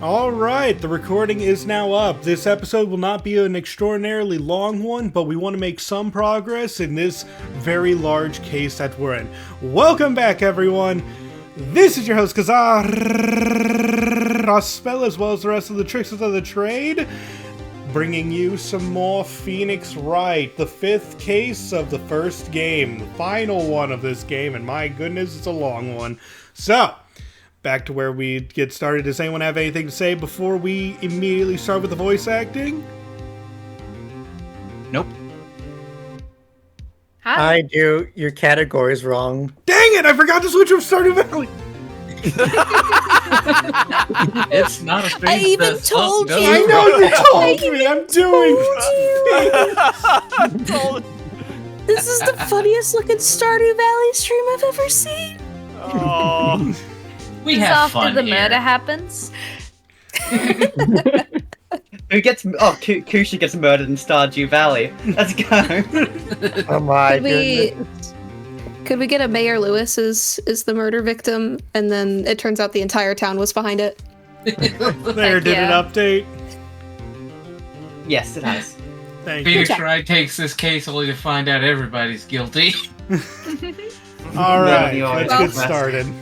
Alright, the recording is now up. This episode will not be an extraordinarily long one, but we want to make some progress in this very large case that we're in. Welcome back, everyone. This is your host, Kazar Rospel, as well as the rest of the Tricksters of the Trade, bringing you some more Phoenix Wright, the fifth case of the first game, the final one of this game, and my goodness, it's a long one. So, back to where we get started. Does anyone have anything to say before we immediately start with the voice acting? Nope. Hi. I do. Your category's wrong. Dang it! I forgot to switch from Stardew Valley! It's not a thing. I even told you. I know you told me! I'm doing This is the funniest looking Stardew Valley stream I've ever seen. Oh. We have after fun the here. murder happens. Who gets? Oh, Kushi gets murdered in Stardew Valley. Let's go. Oh my goodness. Could we get a Mayor Lewis as the murder victim, and then it turns out the entire town was behind it? There, did it update? Yes, it has. Thank you. Phoenix Wright takes this case only to find out everybody's guilty. Alright, No, let's no, get started.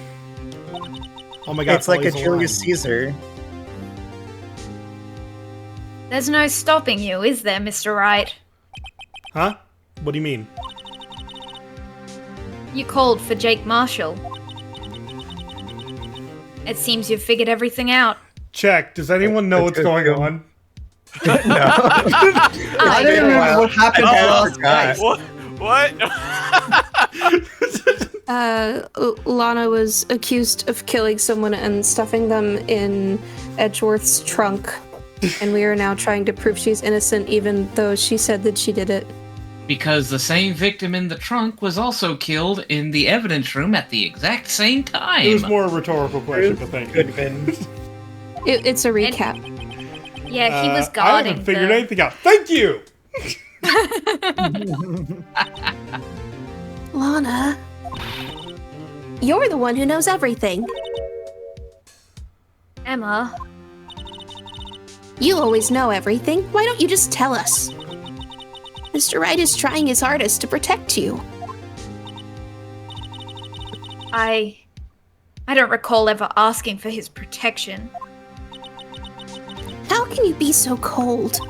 Oh my god, It's like a Polly's Julius alive. Caesar. There's no stopping you, is there, Mr. Wright? Huh? What do you mean? You called for Jake Marshall. It seems you've figured everything out. Check. Does anyone know what's Let's go going through. on? No. I don't remember what happened last night. What? Lana was accused of killing someone and stuffing them in Edgeworth's trunk, and we are now trying to prove she's innocent, even though she said that she did it. Because the same victim in the trunk was also killed in the evidence room at the exact same time. It was more a rhetorical question, but thank you. Good win. It's a recap. Yeah, he was I guarding haven't figured the... anything out. Thank you! Lana, you're the one who knows everything. Emma, You always know everything. Why don't you just tell us? Mr. Wright is trying his hardest to protect you. I don't recall ever asking for his protection. How can you be so cold?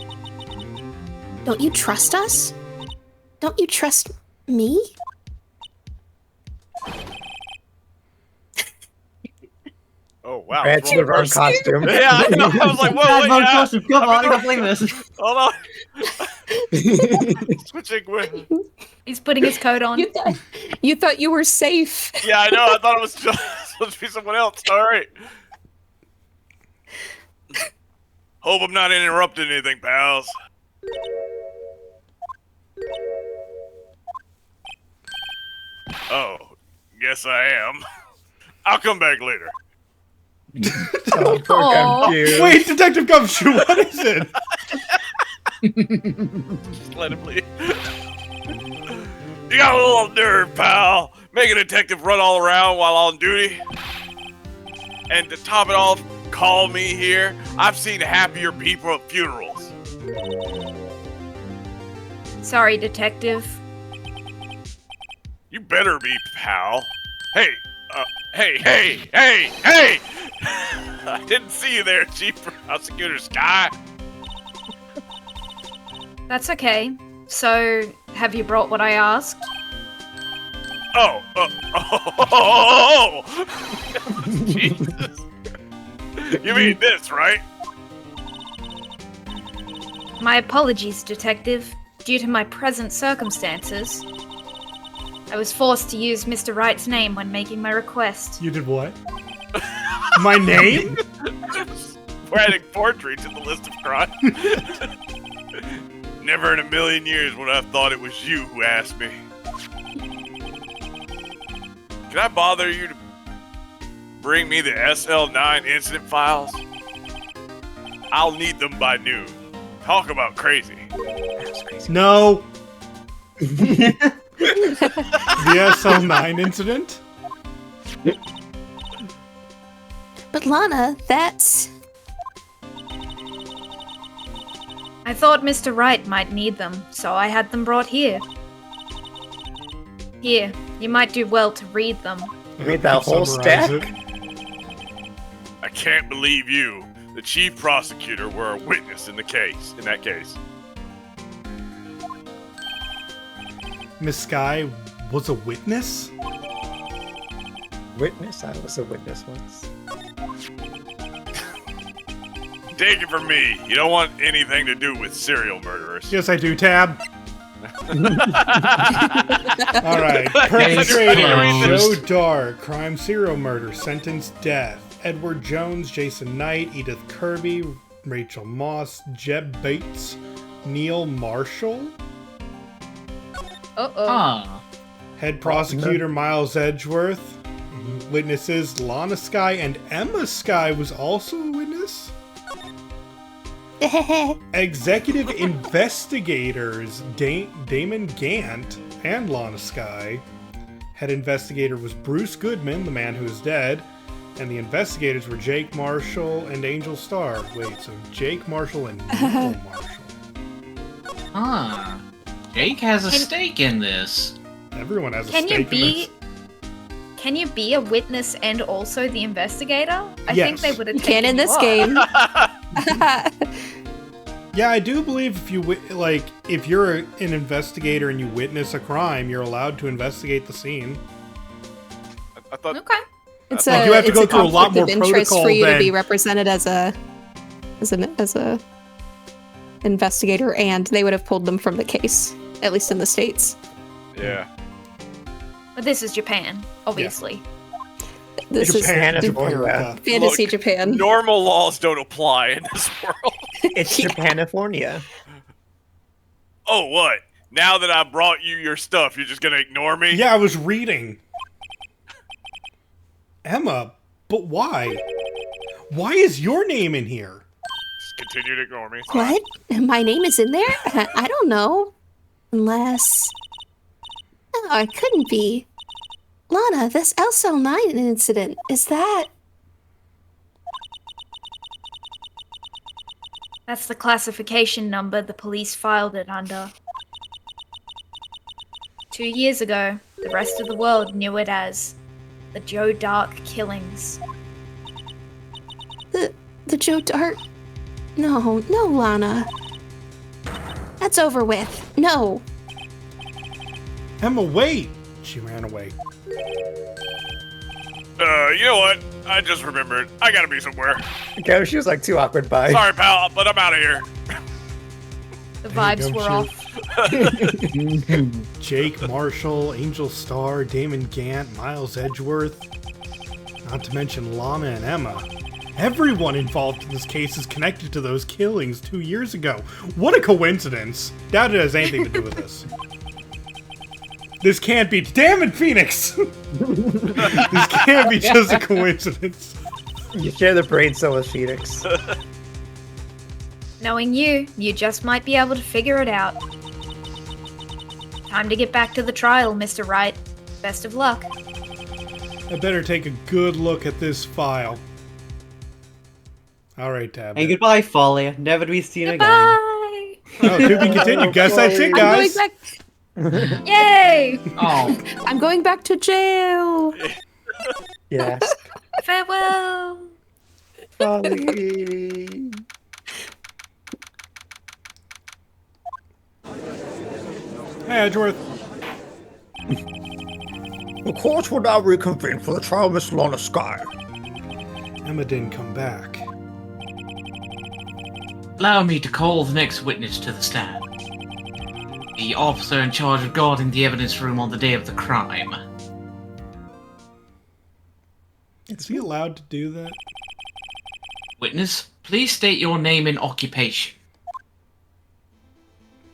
Don't you trust us? Don't you trust me? Oh wow. Ran to the wrong costume. Yeah, I know. I was like, whoa, Dad, wait, Von yeah. Costume, come on, I can't believe this. Hold on. Switching with. He's putting his coat on. You thought you were safe. Yeah, I know. I thought it was supposed to be someone else. All right. Hope I'm not interrupting anything, pals. Oh, guess I am. I'll come back later. Oh, poor Aw. Gumshoe. Wait, Detective Gumshoe, what is it? Just let him leave. You got a little nerve, pal. Make a detective run all around while on duty. And to top it off, call me here. I've seen happier people at funerals. Sorry, detective. You better be, pal. Hey, hey! I didn't see you there, Chief Prosecutor Sky. That's okay. So, have you brought what I asked? Oh. Jesus. You mean this, right? My apologies, detective. Due to my present circumstances, I was forced to use Mr. Wright's name when making my request. You did what? My name? We're adding poetry to the list of crimes. Never in a million years would I have thought it was you who asked me. Can I bother you to bring me the SL9 incident files? I'll need them by noon. Talk about crazy. No. The SL9 incident? But Lana, that's I thought Mr. Wright might need them, so I had them brought here. Here, you might do well to read them. Read that whole Summarize stack? it. I can't believe you, the chief prosecutor, were a witness in that case. Miss Sky was a witness? Witness? I was a witness once. Take it from me, you don't want anything to do with serial murderers. Yes, I do, Tab. All right. Case Perpetrator Joe closed. Dark, crime serial murder, sentenced death. Edward Jones, Jason Knight, Edith Kirby, Rachel Moss, Jeb Bates, Neil Marshall. Uh-oh. Ah. Head prosecutor Miles Edgeworth. Witnesses Lana Sky and Emma Sky was also a witness. Executive investigators Damon Gant and Lana Sky. Head investigator was Bruce Goodman, the man who is dead. And the investigators were Jake Marshall and Angel Starr. Wait, so Jake Marshall and Neil Marshall. Ah. Jake has a Can- stake in this. Everyone has a Can you stake in be... this. Can you be a witness and also the investigator? I Yes. think they would have You can in taken this you up. game. Yeah, I do believe if you if you're an investigator and you witness a crime, you're allowed to investigate the scene. I thought Okay. It's Like, a, you have to it's go a through a lot conflict of more interest for protocol you to than- be represented as a investigator, and they would have pulled them from the case, at least in the States. yeah. But this is Japan, obviously. This Japan is is America. Fantasy Look, Japan. Normal laws don't apply in this world. It's Japanifornia. Oh, what? Now that I brought you your stuff, you're just gonna ignore me? Yeah, I was reading. Emma, but why? Why is your name in here? Just continue to ignore me. What? My name is in there? I don't know. Unless... No, it couldn't be. Lana, this LSL-9 incident, is that... That's the classification number the police filed it under. 2 years ago, the rest of the world knew it as the Joe Dark killings. The Joe Dart... No, Lana. That's over with. No. Emma, wait! She ran away. You know what? I just remembered. I gotta be somewhere. Okay, she was like too awkward by. Sorry, pal, but I'm out of here. The Hey, vibes don't were you- off. Jake Marshall, Angel Starr, Damon Gant, Miles Edgeworth. Not to mention Lana and Emma. Everyone involved in this case is connected to those killings 2 years ago. What a coincidence. Doubt it has anything to do with this. This can't be. Damn it, Phoenix! This can't be just a coincidence. You share the brain cell with Phoenix. Knowing you just might be able to figure it out. Time to get back to the trial, Mr. Wright. Best of luck. I better take a good look at this file. Alright, Tab. And goodbye, Folly. Never to be seen again. Goodbye! Oh, to be continued. Guess that's it, I'm going guys. back. Yay! Oh. I'm going back to jail. Yes. Farewell! Folly. Hey, Edgeworth. The court will now reconvene for the trial of Miss Lana Sky. Emma didn't come back. Allow me to call the next witness to the stand. The officer in charge of guarding the evidence room on the day of the crime. Is he allowed to do that? Witness, please state your name and occupation.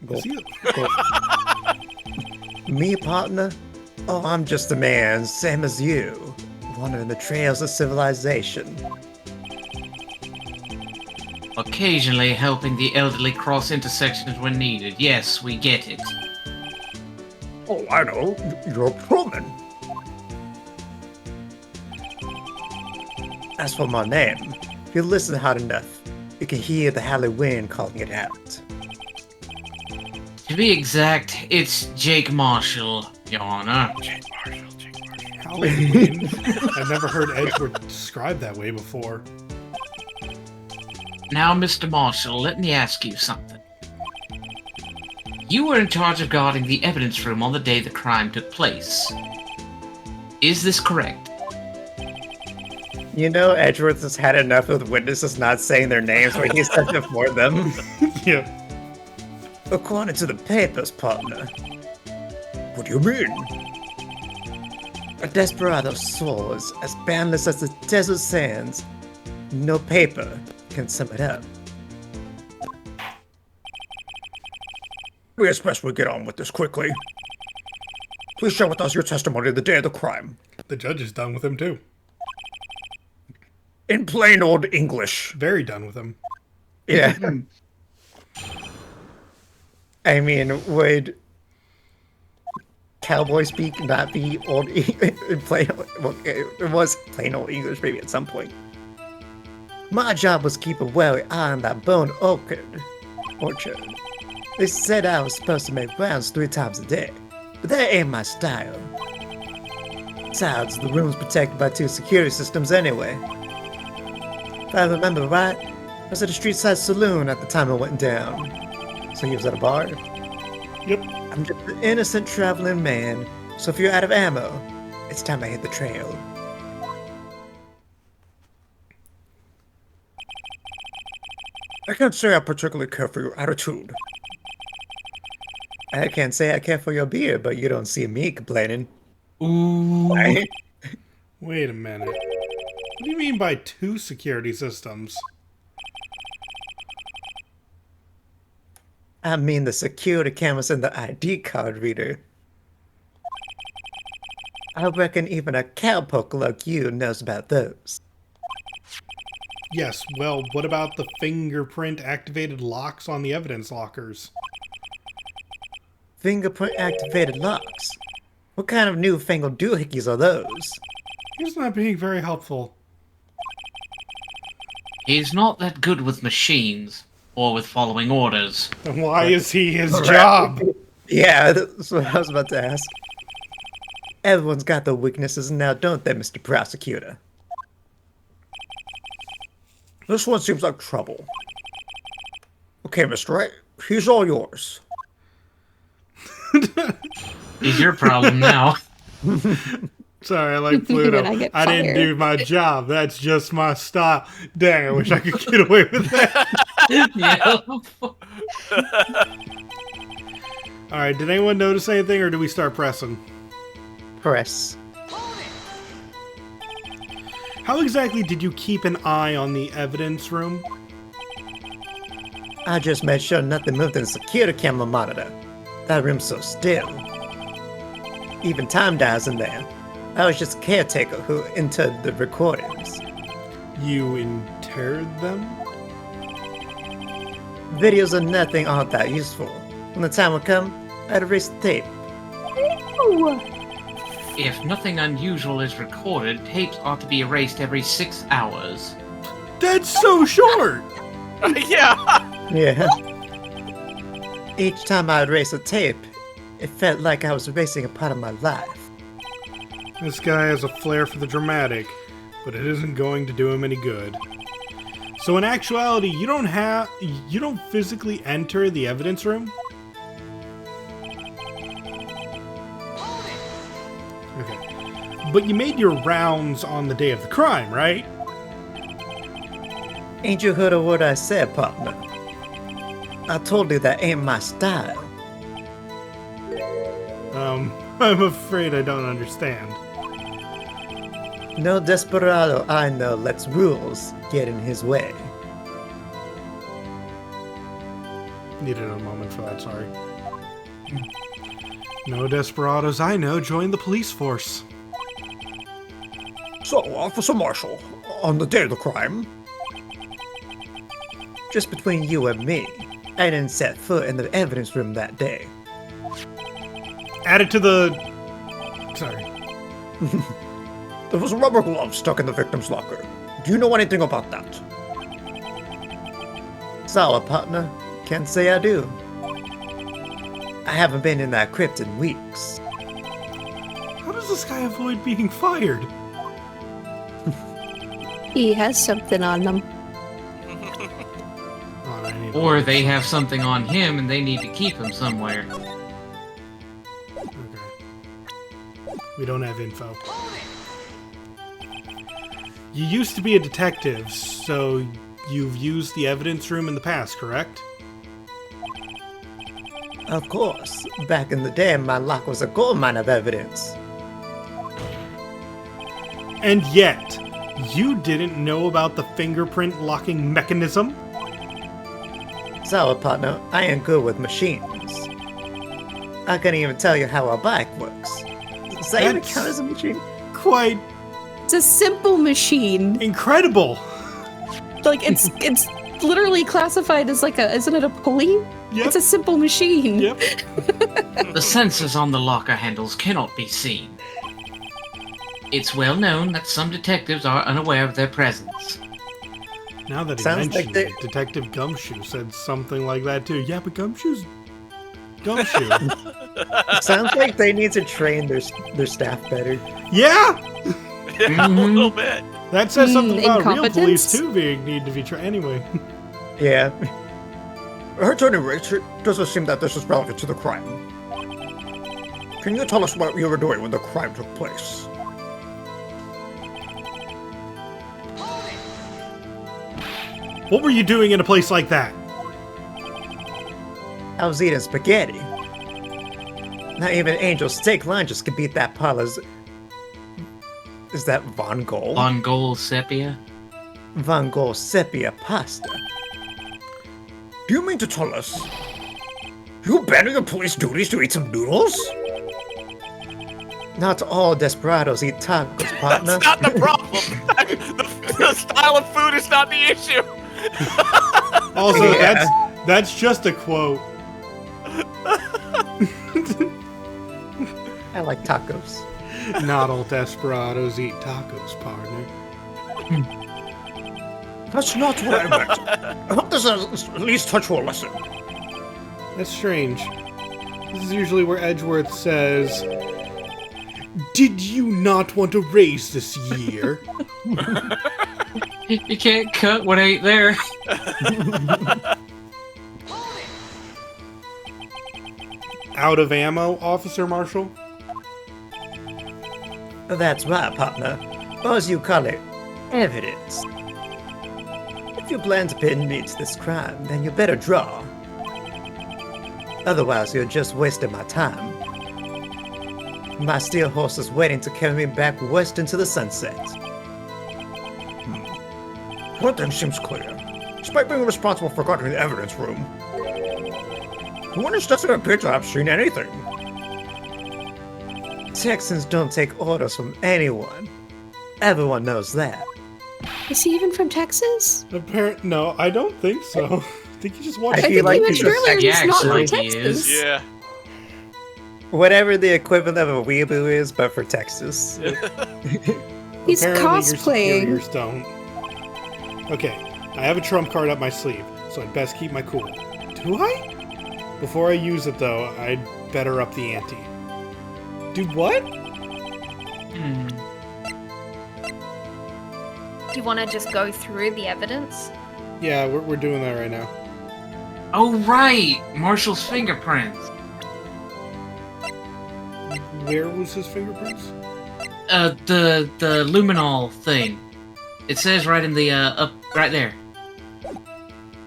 Is he? Me, partner? Oh, I'm just a man, same as you. Wandering the trails of civilization. Occasionally helping the elderly cross intersections when needed. Yes, we get it. Oh, I know. You're a patrolman. As for my name, if you listen hard enough, you can hear the howling wind calling it out. To be exact, it's Jake Marshall, Your Honor. Jake Marshall, Jake Marshall. Halloween. I've never heard Edgeworth described that way before. Now, Mr. Marshall, let me ask you something. You were in charge of guarding the evidence room on the day the crime took place. Is this correct? You know, Edgeworth has had enough of the witnesses not saying their names when he said it for them. Yeah. According to the papers, partner. What do you mean? A desperado's soul is as boundless as the desert sands. No paper can sum it up. We especially get on with this quickly. Please share with us your testimony the day of the crime. The judge is done with him, too. In plain old English. Very done with him. Yeah. I mean, would cowboy speak not be old in plain? Well, it was plain old English maybe at some point. My job was to keep a wary eye on that bone orchard. They said I was supposed to make rounds 3 times a day, but that ain't my style. Besides, the room's protected by 2 security systems anyway. If I remember right, I was at a street side saloon at the time it went down. So he was at a bar? Yep. I'm just an innocent traveling man, so if you're out of ammo, it's time I hit the trail. I can't say I particularly care for your attitude. I can't say I care for your beer, but you don't see me complaining. Ooh. Right? Wait a minute. What do you mean by 2 security systems? I mean the security cameras and the ID card reader. I reckon even a cowpoke like you knows about those. Yes, well, what about the fingerprint-activated locks on the evidence lockers? Fingerprint-activated locks? What kind of newfangled doohickeys are those? He's not being very helpful. He's not that good with machines, or with following orders. Then why is he his job? Yeah, that's what I was about to ask. Everyone's got their weaknesses now, don't they, Mr. Prosecutor? This one seems like trouble. Okay, Mr. Wright, he's all yours. Is your problem now? Sorry, I like Pluto. When I get I didn't fired. do my job. That's just my style. Dang, I wish I could get away with that. Yeah. Alright, did anyone notice anything, or do we start pressing? Press. How exactly did you keep an eye on the evidence room? I just made sure nothing moved in the security camera monitor. That room's so still. Even time dies in there. I was just a caretaker who entered the recordings. You interred them? Videos of nothing aren't that useful. When the time will come, I'd erase the tape. If nothing unusual is recorded, tapes ought to be erased every 6 hours. That's so short! Yeah. Yeah. Each time I erased a tape, it felt like I was erasing a part of my life. This guy has a flair for the dramatic, but it isn't going to do him any good. So in actuality, you don't physically enter the evidence room? Okay. But you made your rounds on the day of the crime, right? Ain't you heard a word I said, partner? I told you that ain't my style. I'm afraid I don't understand. No desperado I know lets rules get in his way. Needed a moment for that, sorry. No desperados I know join the police force. So, Officer Marshall, on the day of the crime, Just between you and me, I didn't set foot in the evidence room that day. Add it to the... Sorry. there was a rubber glove stuck in the victim's locker. Do you know anything about that? Solid, partner. Can't say I do. I haven't been in that crypt in weeks. How does this guy avoid being fired? He has something on them. Oh, I need Or to- they have something on him and they need to keep him somewhere. Okay. We don't have info. You used to be a detective, so you've used the evidence room in the past, correct? Of course, back in the day, my lock was a gold mine of evidence. And yet, you didn't know about the fingerprint locking mechanism? Sorry, partner, I ain't good with machines. I can't even tell you how a bike works. Does that even That's- count as a machine? Quite It's a simple machine. incredible! Like it's literally classified as like isn't it a pulley? Yep. It's a simple machine. Yep. The sensors on the locker handles cannot be seen. It's well known that some detectives are unaware of their presence. Now that he Sounds like mentioned they- it, Detective Gumshoe said something like that too. Yeah, but Gumshoe's Gumshoe. Sounds like they need to train their staff better. Yeah! Yeah, a little bit. That says something about real police incompetence? too need to be trained. Anyway. Yeah. At any rate, it doesn't seem that this is relevant to the crime. Can you tell us what you were doing when the crime took place? What were you doing in a place like that? I was eating spaghetti. Not even Angel steak lunches could beat that parlor's... Is that Von Gogh? On goal sepia? Von Gogh sepia pasta. Do you mean to tell us you abandoned your police duties to eat some noodles? Not all desperados eat tacos, partner. That's not the problem. the style of food is not the issue. Also, Yeah. that's just a quote. I like tacos. Not all desperados eat tacos, partner. That's not what I meant. I hope this is at least taught you a lesson. That's strange. This is usually where Edgeworth says, "Did you not want a raise this year?" You can't cut what ain't there. Out of ammo, Officer Marshall? That's right, partner. Or as you call it, evidence. If you plan to pin me to this crime, then you better draw. Otherwise, you're just wasting my time. My steel horse is waiting to carry me back west into the sunset. One thing seems clear. Despite being responsible for guarding the evidence room, Warners doesn't appear to have seen anything. Texans don't take orders from anyone. Everyone knows that. Is he even from Texas? No, I don't think so. I think you just watched I I feel think like you he's mentioned earlier Yeah, he's not from actually, he is. Texas. Yeah. Whatever the equivalent of a weeaboo is, but for Texas. He's Apparently cosplaying. Your superiors don't. Okay, I have a trump card up my sleeve, so I'd best keep my cool. Do I? Before I use it, though, I'd better up the ante. Do what? Hmm. Do you want to just go through the evidence? Yeah, we're doing that right now. Oh, right! Marshall's fingerprints. Where was his fingerprints? The luminol thing. It says right in the, up, right there.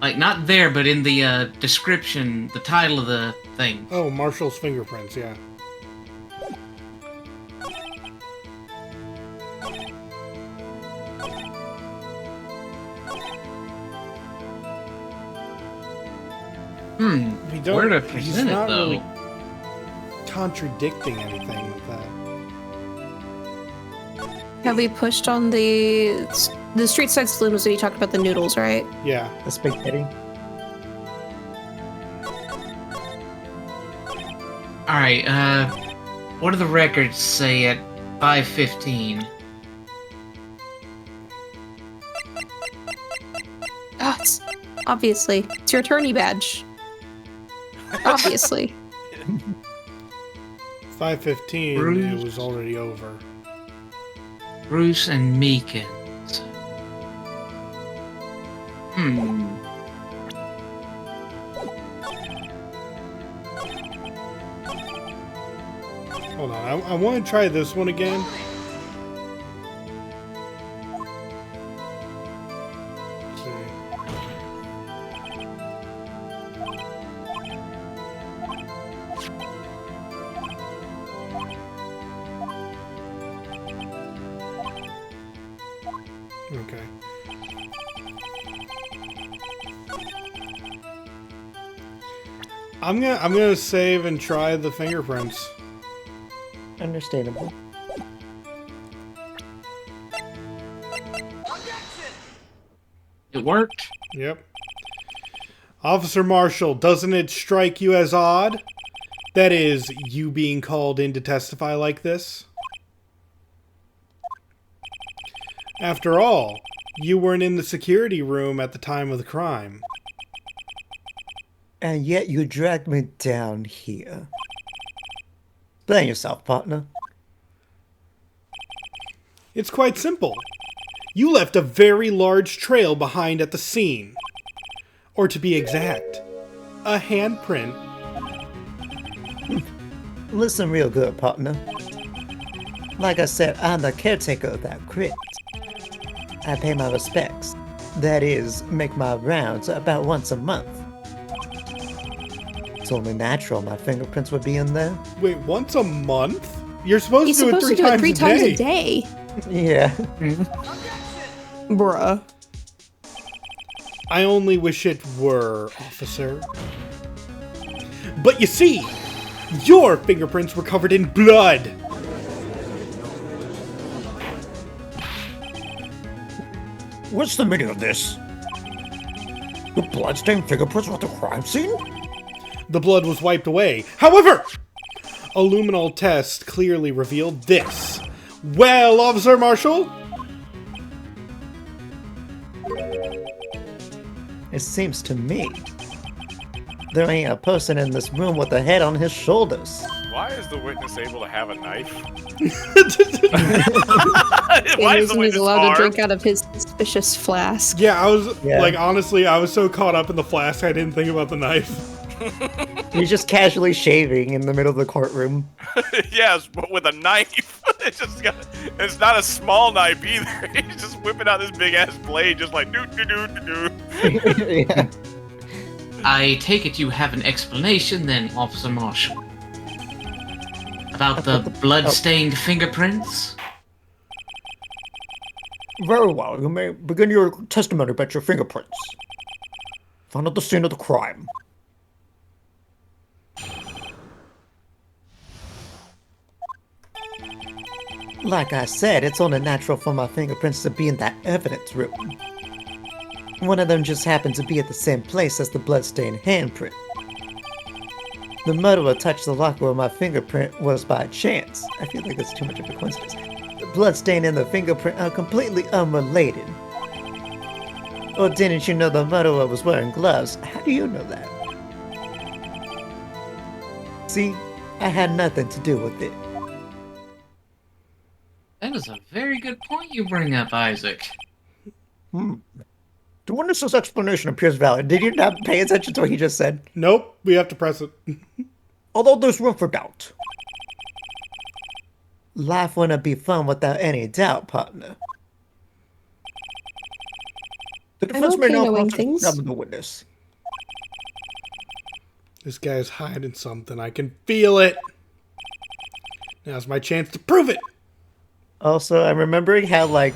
Like, not there, but in the, description, the title of the thing. Oh, Marshall's fingerprints, yeah. Hmm. We don't, Where to he's present it, not though? really contradicting anything with that. Have we pushed on the street side saloon was when you talked about the noodles, right? Yeah. The spaghetti. Alright, what do the records say at 5:15? Oh, it's obviously it's your attorney badge. Obviously. 5:15, Bruce. it was already over. Bruce and Meekins. Hold on, I want to try this one again. Let's see. Okay. I'm gonna save and try the fingerprints. Understandable. It worked. Yep. Officer Marshall, doesn't it strike you as odd? That is, you being called in to testify like this? After all, you weren't in the security room at the time of the crime. And yet you dragged me down here. Blame yourself, partner. It's quite simple. You left a very large trail behind at the scene. Or to be exact, a handprint. Listen real good, partner. Like I said, I'm the caretaker of that crypt. I pay my respects. That is, make my rounds about once a month. It's only natural my fingerprints would be in there. Wait, once a month? You're supposed He's to do supposed it to do it 3 times a a day. day. Yeah. Bruh. I only wish it were, officer. But you see, your fingerprints were covered in blood. What's the meaning of this? The bloodstained fingerprints were at the crime scene? The blood was wiped away. However, a luminol test clearly revealed this. Well, Officer Marshall? It seems to me there ain't a person in this room with a head on his shoulders. Why is the witness able to have a knife? And Why is the he's witness allowed to armed? drink out of his suspicious flask. Yeah, I was, Yeah. like, honestly, I was so caught up in the flask, I didn't think about the knife. He's just casually shaving in the middle of the courtroom. Yes, but with a knife. It's not a small knife either. He's just whipping out this big ass blade, just like doo doo doo doo doo. Yeah. I take it you have an explanation then, Officer Marshall. About the blood-stained fingerprints? Very well, you may begin your testimony about your fingerprints. Found at the scene of the crime. Like I said, it's only natural for my fingerprints to be in that evidence room. One of them just happened to be at the same place as the bloodstained handprint. The murderer touched the locker where my fingerprint was by chance. I feel like that's too much of a coincidence. The bloodstain and the fingerprint are completely unrelated. Or didn't you know the murderer was wearing gloves? How do you know that? See, I had nothing to do with it. That is a very good point you bring up, Isaac. The witness's explanation appears valid. Did you not pay attention to what he just said? Nope, we have to press it. Although there's room for doubt. Life wouldn't be fun without any doubt, partner. The defense may okay now knowing cross-examine things. the witness. This guy's hiding something. I can feel it. Now's my chance to prove it. Also, I'm remembering how, like,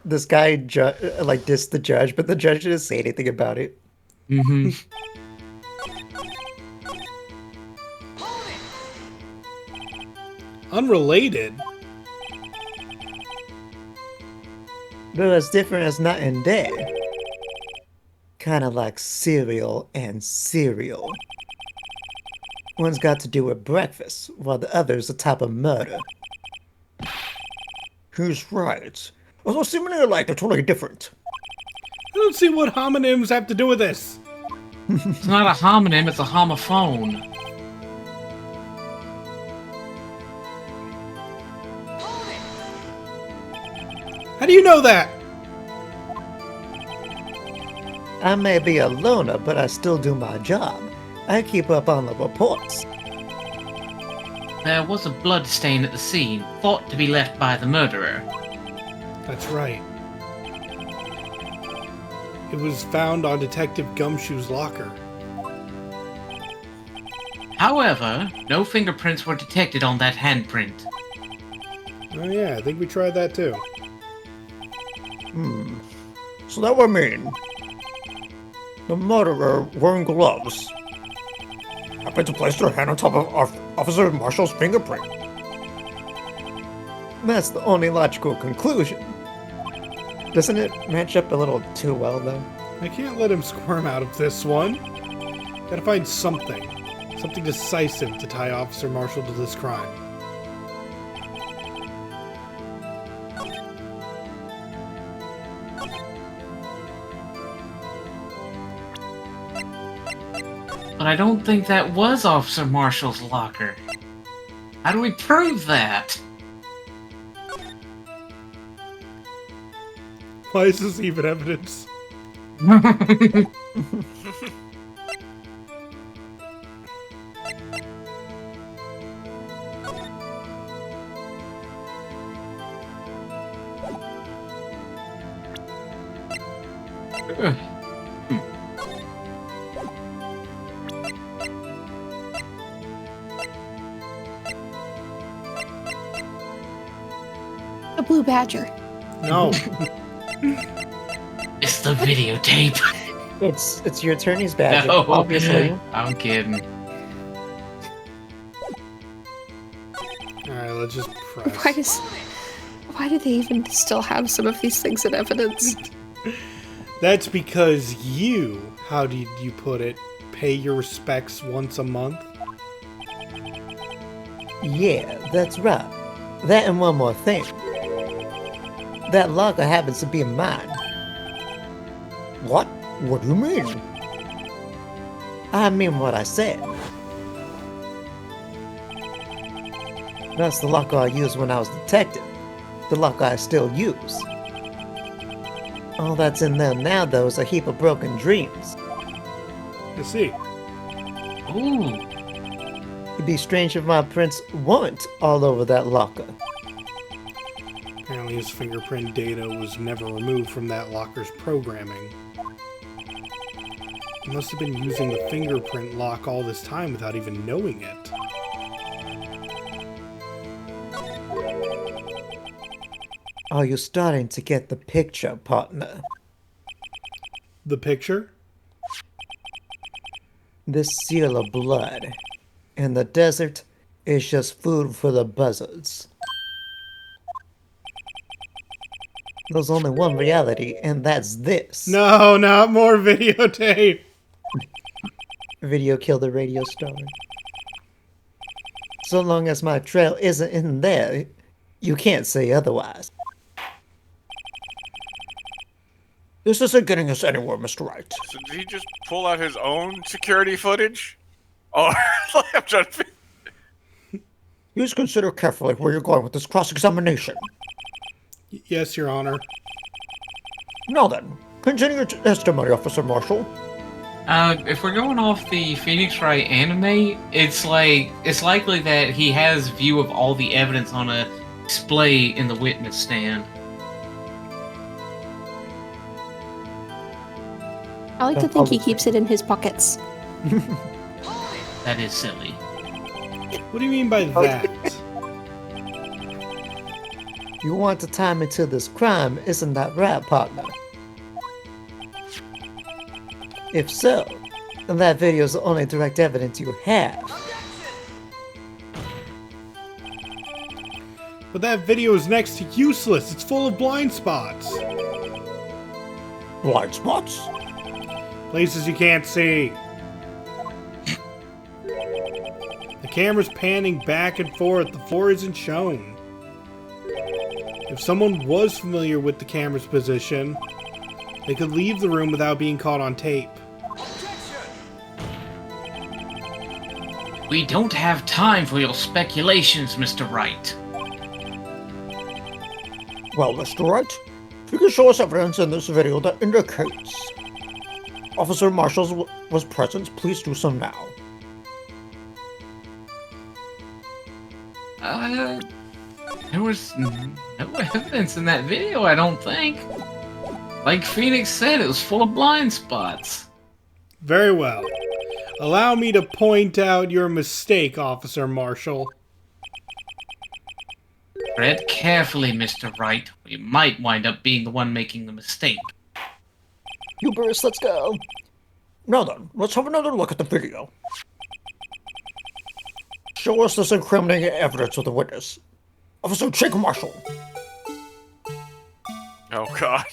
this guy, dissed the judge, but the judge didn't say anything about it. Mm-hmm. Unrelated. They're as different as night and day. Kinda like cereal and cereal. One's got to do with breakfast, while the other's a type of murder. He's right. Although seemingly alike, they're totally different. I don't see what homonyms have to do with this. It's not a homonym, it's a homophone. do you know that? I may be a loner, but I still do my job. I keep up on the reports. There was a blood stain at the scene, thought to be left by the murderer. That's right. It was found on Detective Gumshoe's locker. However, no fingerprints were detected on that handprint. Oh yeah, I think we tried that too. So that would mean the murderer wearing gloves happened to place their hand on top of Officer Marshall's fingerprint. That's the only logical conclusion. Doesn't it match up a little too well, though? I can't let him squirm out of this one. Gotta find something. Something decisive to tie Officer Marshall to this crime. But I don't think that was Officer Marshall's locker. How do we prove that? Why is this even evidence? A blue badger. No. It's the videotape. It's your attorney's badge, No, obviously. I'm kidding. Alright, let's just press. Why do they even still have some of these things in evidence? That's because you, how did you put it, pay your respects once a month? Yeah, that's right. That and one more thing. That locker happens to be mine. What? What do you mean? I mean what I said. That's the locker I used when I was detective. The locker I still use. All that's in there now, though, is a heap of broken dreams. I see. Ooh. It'd be strange if my prints weren't all over that locker. Apparently his fingerprint data was never removed from that locker's programming. He must have been using the fingerprint lock all this time without even knowing it. Are you starting to get the picture, partner? The picture? This seal of blood in the desert is just food for the buzzards. There's only one reality, and that's this. No, not more videotape! Video killed the radio star. So long as my trail isn't in there, you can't say otherwise. This isn't getting us anywhere, Mr. Wright. So did he just pull out his own security footage? Oh, I'm trying to figure. Please consider carefully where you're going with this cross-examination. Yes, Your Honor. Now then, continue your testimony, Officer Marshall. If we're going off the Phoenix Wright anime, it's likely that he has view of all the evidence on a display in the witness stand. I like to think he keeps it in his pockets. That is silly. What do you mean by that? You want to tie me to this crime, isn't that right, partner? If so, then that video is the only direct evidence you have. But that video is next to useless. It's full of blind spots. Blind spots? Places you can't see. The camera's panning back and forth. The floor isn't shown. If someone was familiar with the camera's position, they could leave the room without being caught on tape. We don't have time for your speculations, Mr. Wright. Well, Mr. Wright, You can show us evidence in this video that indicates Officer Marshall was present. Please do so now. There was no evidence in that video, I don't think. Like Phoenix said, it was full of blind spots. Very well. Allow me to point out your mistake, Officer Marshall. Tread carefully, Mr. Wright. We might wind up being the one making the mistake. Hubris, let's go. Now then, let's have another look at the video. Show us this incriminating evidence of the witness. Officer Jake Marshall. Oh God.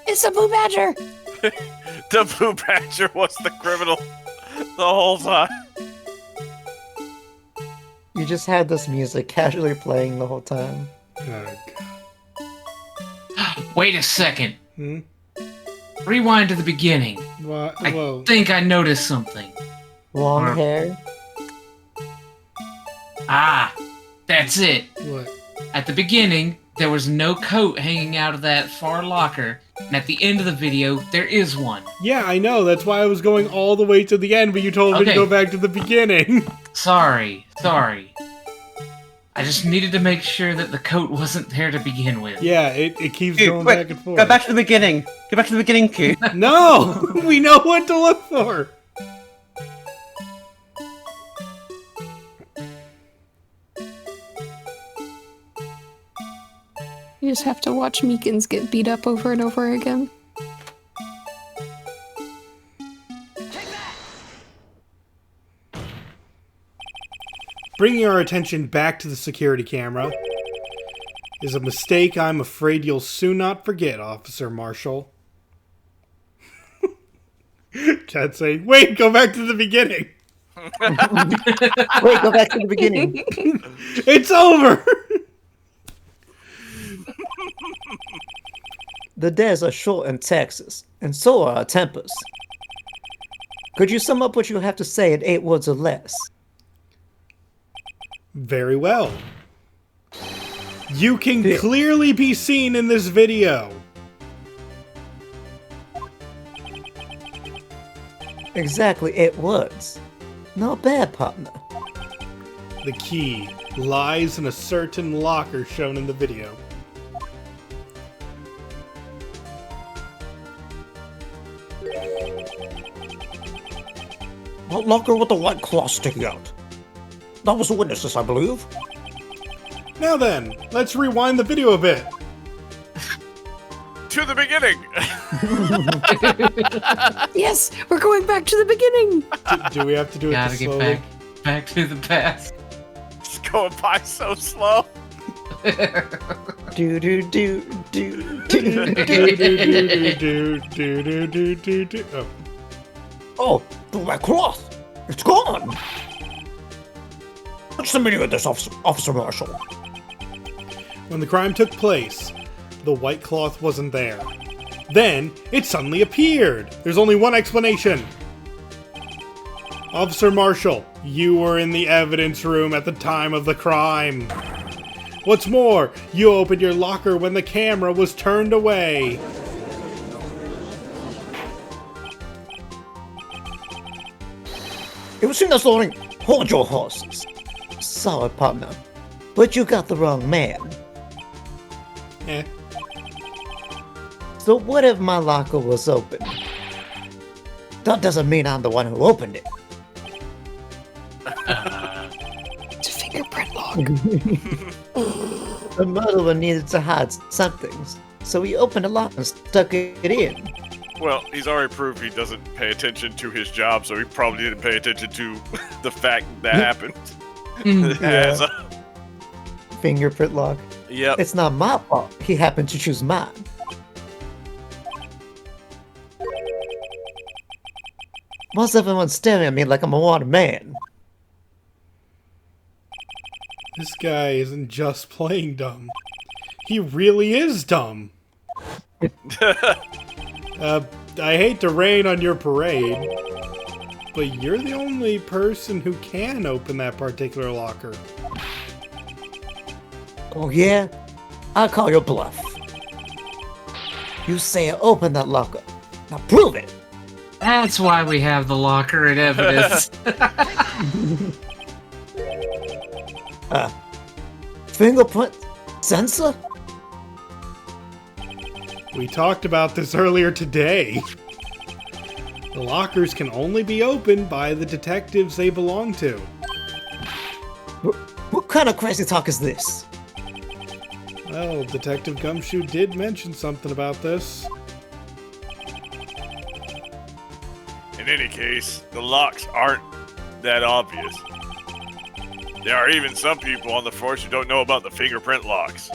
It's a blue badger. The Blue Badger was the criminal the whole time. You just had this music casually playing the whole time. Oh, God. Wait a second. Hmm? Rewind to the beginning. What? I Whoa. think I noticed something. Long Huh. hair. Ah, that's it. What? At the beginning, there was no coat hanging out of that far locker, and at the end of the video, there is one. Yeah, I know. That's why I was going all the way to the end, but you told me to Okay. go back to the beginning. Sorry. I just needed to make sure that the coat wasn't there to begin with. Yeah, it keeps Q, going quick, back and forth. Go back to the beginning. Go back to the beginning, Q. No! We know what to look for! You just have to watch Meekins get beat up over and over again. Bringing our attention back to the security camera is a mistake I'm afraid you'll soon not forget, Officer Marshall. Chat saying, wait, go back to the beginning. Wait, go back to the beginning. It's over! The days are short in Texas, and so are our tempers. Could you sum up what you have to say in 8 words or less? Very well. You can clearly be seen in this video. Exactly 8 words. Not bad, partner. The key lies in a certain locker shown in the video. That locker with the white cloth sticking out. That was the witnesses, I believe. Now then, let's rewind the video a bit. To the beginning. Yes, we're going back to the beginning. Do we have to do it Gotta get slowly? back to the past. It's going by so slow. Do do do do do. Do. Oh. Oh, the white cloth. It's gone. What's the meaning of this, Officer Marshall? When the crime took place, the white cloth wasn't there. Then, it suddenly appeared. There's only one explanation. Officer Marshall, you were in the evidence room at the time of the crime. What's more, you opened your locker when the camera was turned away. It was seen as loading. Hold your horses. Sorry, partner, but you got the wrong man. Eh. So what if my locker was open? That doesn't mean I'm the one who opened it. It's a fingerprint log. The murderer needed to hide something, so he opened a locker and stuck it in. Well, he's already proved he doesn't pay attention to his job, so he probably didn't pay attention to the fact that happened. As a- Fingerprint lock. Yep. It's not my fault. He happened to choose mine. Why's everyone staring at me like I'm a wanted man? This guy isn't just playing dumb. He really is dumb. I hate to rain on your parade, but you're the only person who can open that particular locker. Oh yeah? I'll call your bluff. You say open that locker. Now prove it. That's why we have the locker and evidence. Fingerprint sensor? We talked about this earlier today. The lockers can only be opened by the detectives they belong to. What kind of crazy talk is this? Well, Detective Gumshoe did mention something about this. In any case, the locks aren't that obvious. There are even some people on the force who don't know about the fingerprint locks.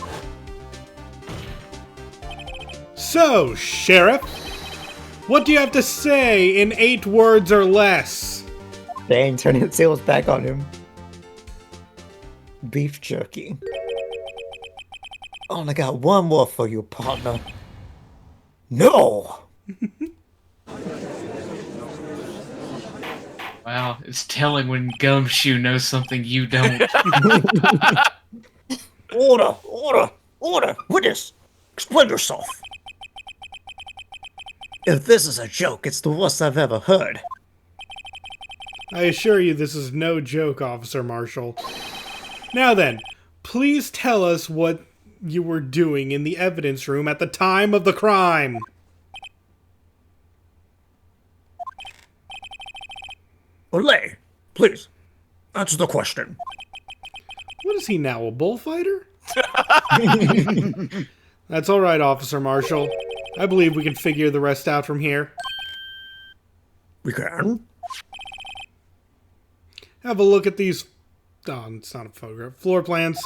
So, Sheriff, what do you have to say in 8 words or less? Dang, turning the tables back on him. Beef jerky. Only got one more for you, partner. No! Wow, it's telling when Gumshoe knows something you don't. Order! Order! Order! Witness! Explain yourself! If this is a joke, it's the worst I've ever heard. I assure you this is no joke, Officer Marshall. Now then, please tell us what you were doing in the evidence room at the time of the crime. Olay, please, answer the question. What is he now, a bullfighter? That's all right, Officer Marshall. I believe we can figure the rest out from here. We can? Have a look at these... Oh, it's not a photograph. Floor plans.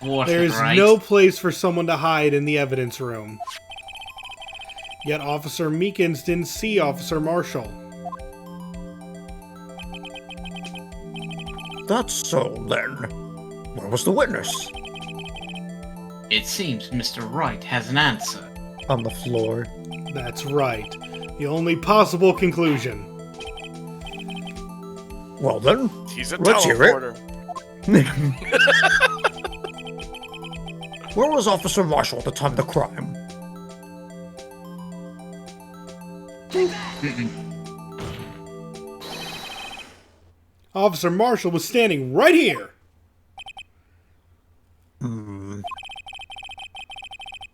What, There's right? no place for someone to hide in the evidence room. Yet Officer Meekins didn't see Officer Marshall. That's so, then. Where was the witness? It seems Mr. Wright has an answer. On the floor. That's right. The only possible conclusion. Well then, He's a let's hear it. teleporter. Where was Officer Marshall at the time of the crime? Officer Marshall was standing right here.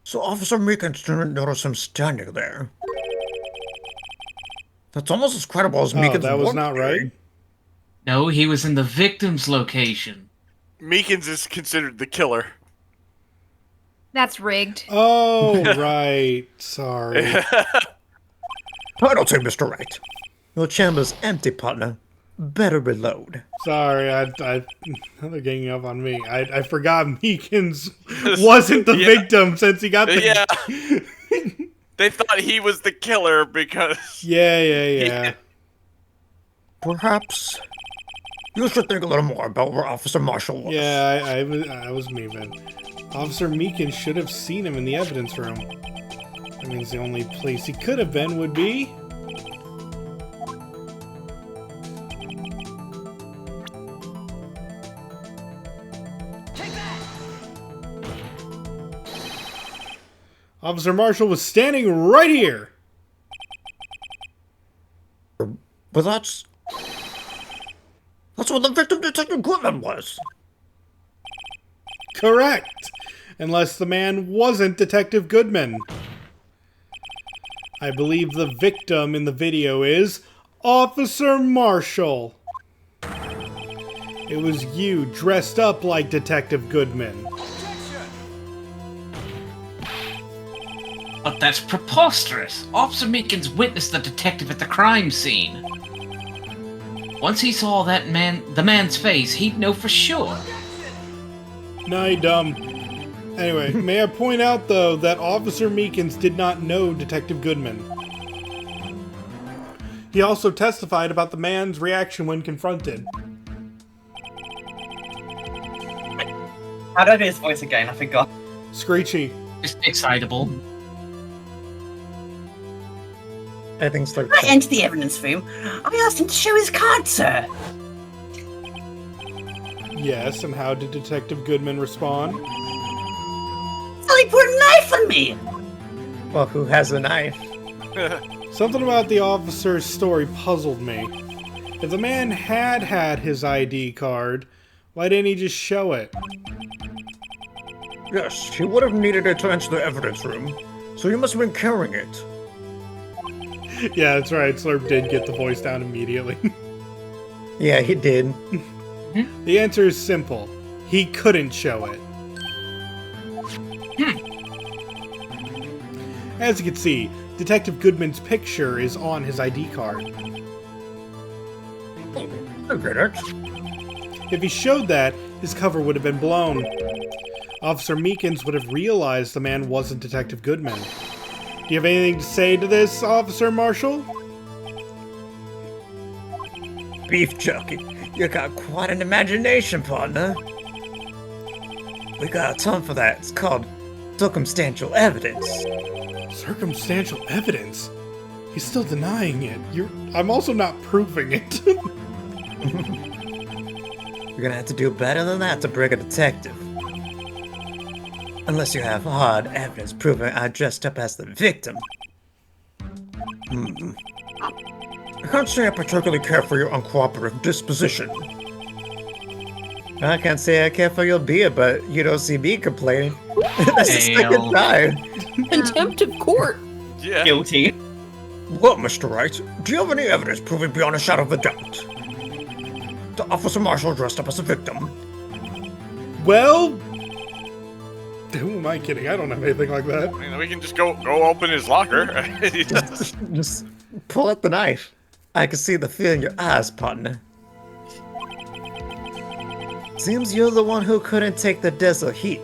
So Officer Meekins didn't notice him standing there. That's almost as credible as Oh, Meekins' that was work not theory. right. No, he was in the victim's location. Meekins is considered the killer. That's rigged. Oh, right. Sorry. Penalty, Mr. Wright. Your chamber's empty, partner. Better reload. Sorry, they're ganging up on me. I forgot Meekins wasn't the victim since he got the... Yeah. They thought he was the killer because... Yeah. Perhaps you should think a little more about where Officer Marshall was. Yeah, I was me, man. Officer Meekins should have seen him in the evidence room. That means the only place he could have been would be... Officer Marshall was standing right here. But that's where the victim, Detective Goodman, was. Correct. Unless the man wasn't Detective Goodman. I believe the victim in the video is Officer Marshall. It was you dressed up like Detective Goodman. But that's preposterous. Officer Meekins witnessed the detective at the crime scene. Once he saw the man's face, he'd know for sure. Nah, you dumb. Anyway, may I point out, though, that Officer Meekins did not know Detective Goodman. He also testified about the man's reaction when confronted. How do I do his voice again? I forgot. Screechy. Just excitable. I think it's like... I entered the evidence room. I asked him to show his card, sir. Yes, and how did Detective Goodman respond? So he put a knife on me? Well, who has a knife? Something about the officer's story puzzled me. If the man had his ID card, why didn't he just show it? Yes, he would have needed it to enter the evidence room, so he must have been carrying it. Yeah, that's right. Slurp did get the voice down immediately. Yeah, he did. The answer is simple. He couldn't show it. As you can see, Detective Goodman's picture is on his ID card. I get it. If he showed that, his cover would have been blown. Officer Meekins would have realized the man wasn't Detective Goodman. Do you have anything to say to this, Officer Marshall? Beef jerky. You got quite an imagination, partner. We got a term for that. It's called circumstantial evidence. Circumstantial evidence? He's still denying it. I'm also not proving it. You're gonna have to do better than that to bring a detective. Unless you have hard evidence proving I dressed up as the victim. I can't say I particularly care for your uncooperative disposition. I can't say I care for your beer, but you don't see me complaining. That's the second time. Contempt of court. Yeah. Guilty. Well, Mr. Wright, do you have any evidence proving beyond a shadow of a doubt? The Officer Marshall dressed up as a victim. Well... Who am I kidding? I don't have anything like that. I mean, we can just go open his locker. Just pull out the knife. I can see the fear in your eyes, partner. Seems you're the one who couldn't take the desert heat.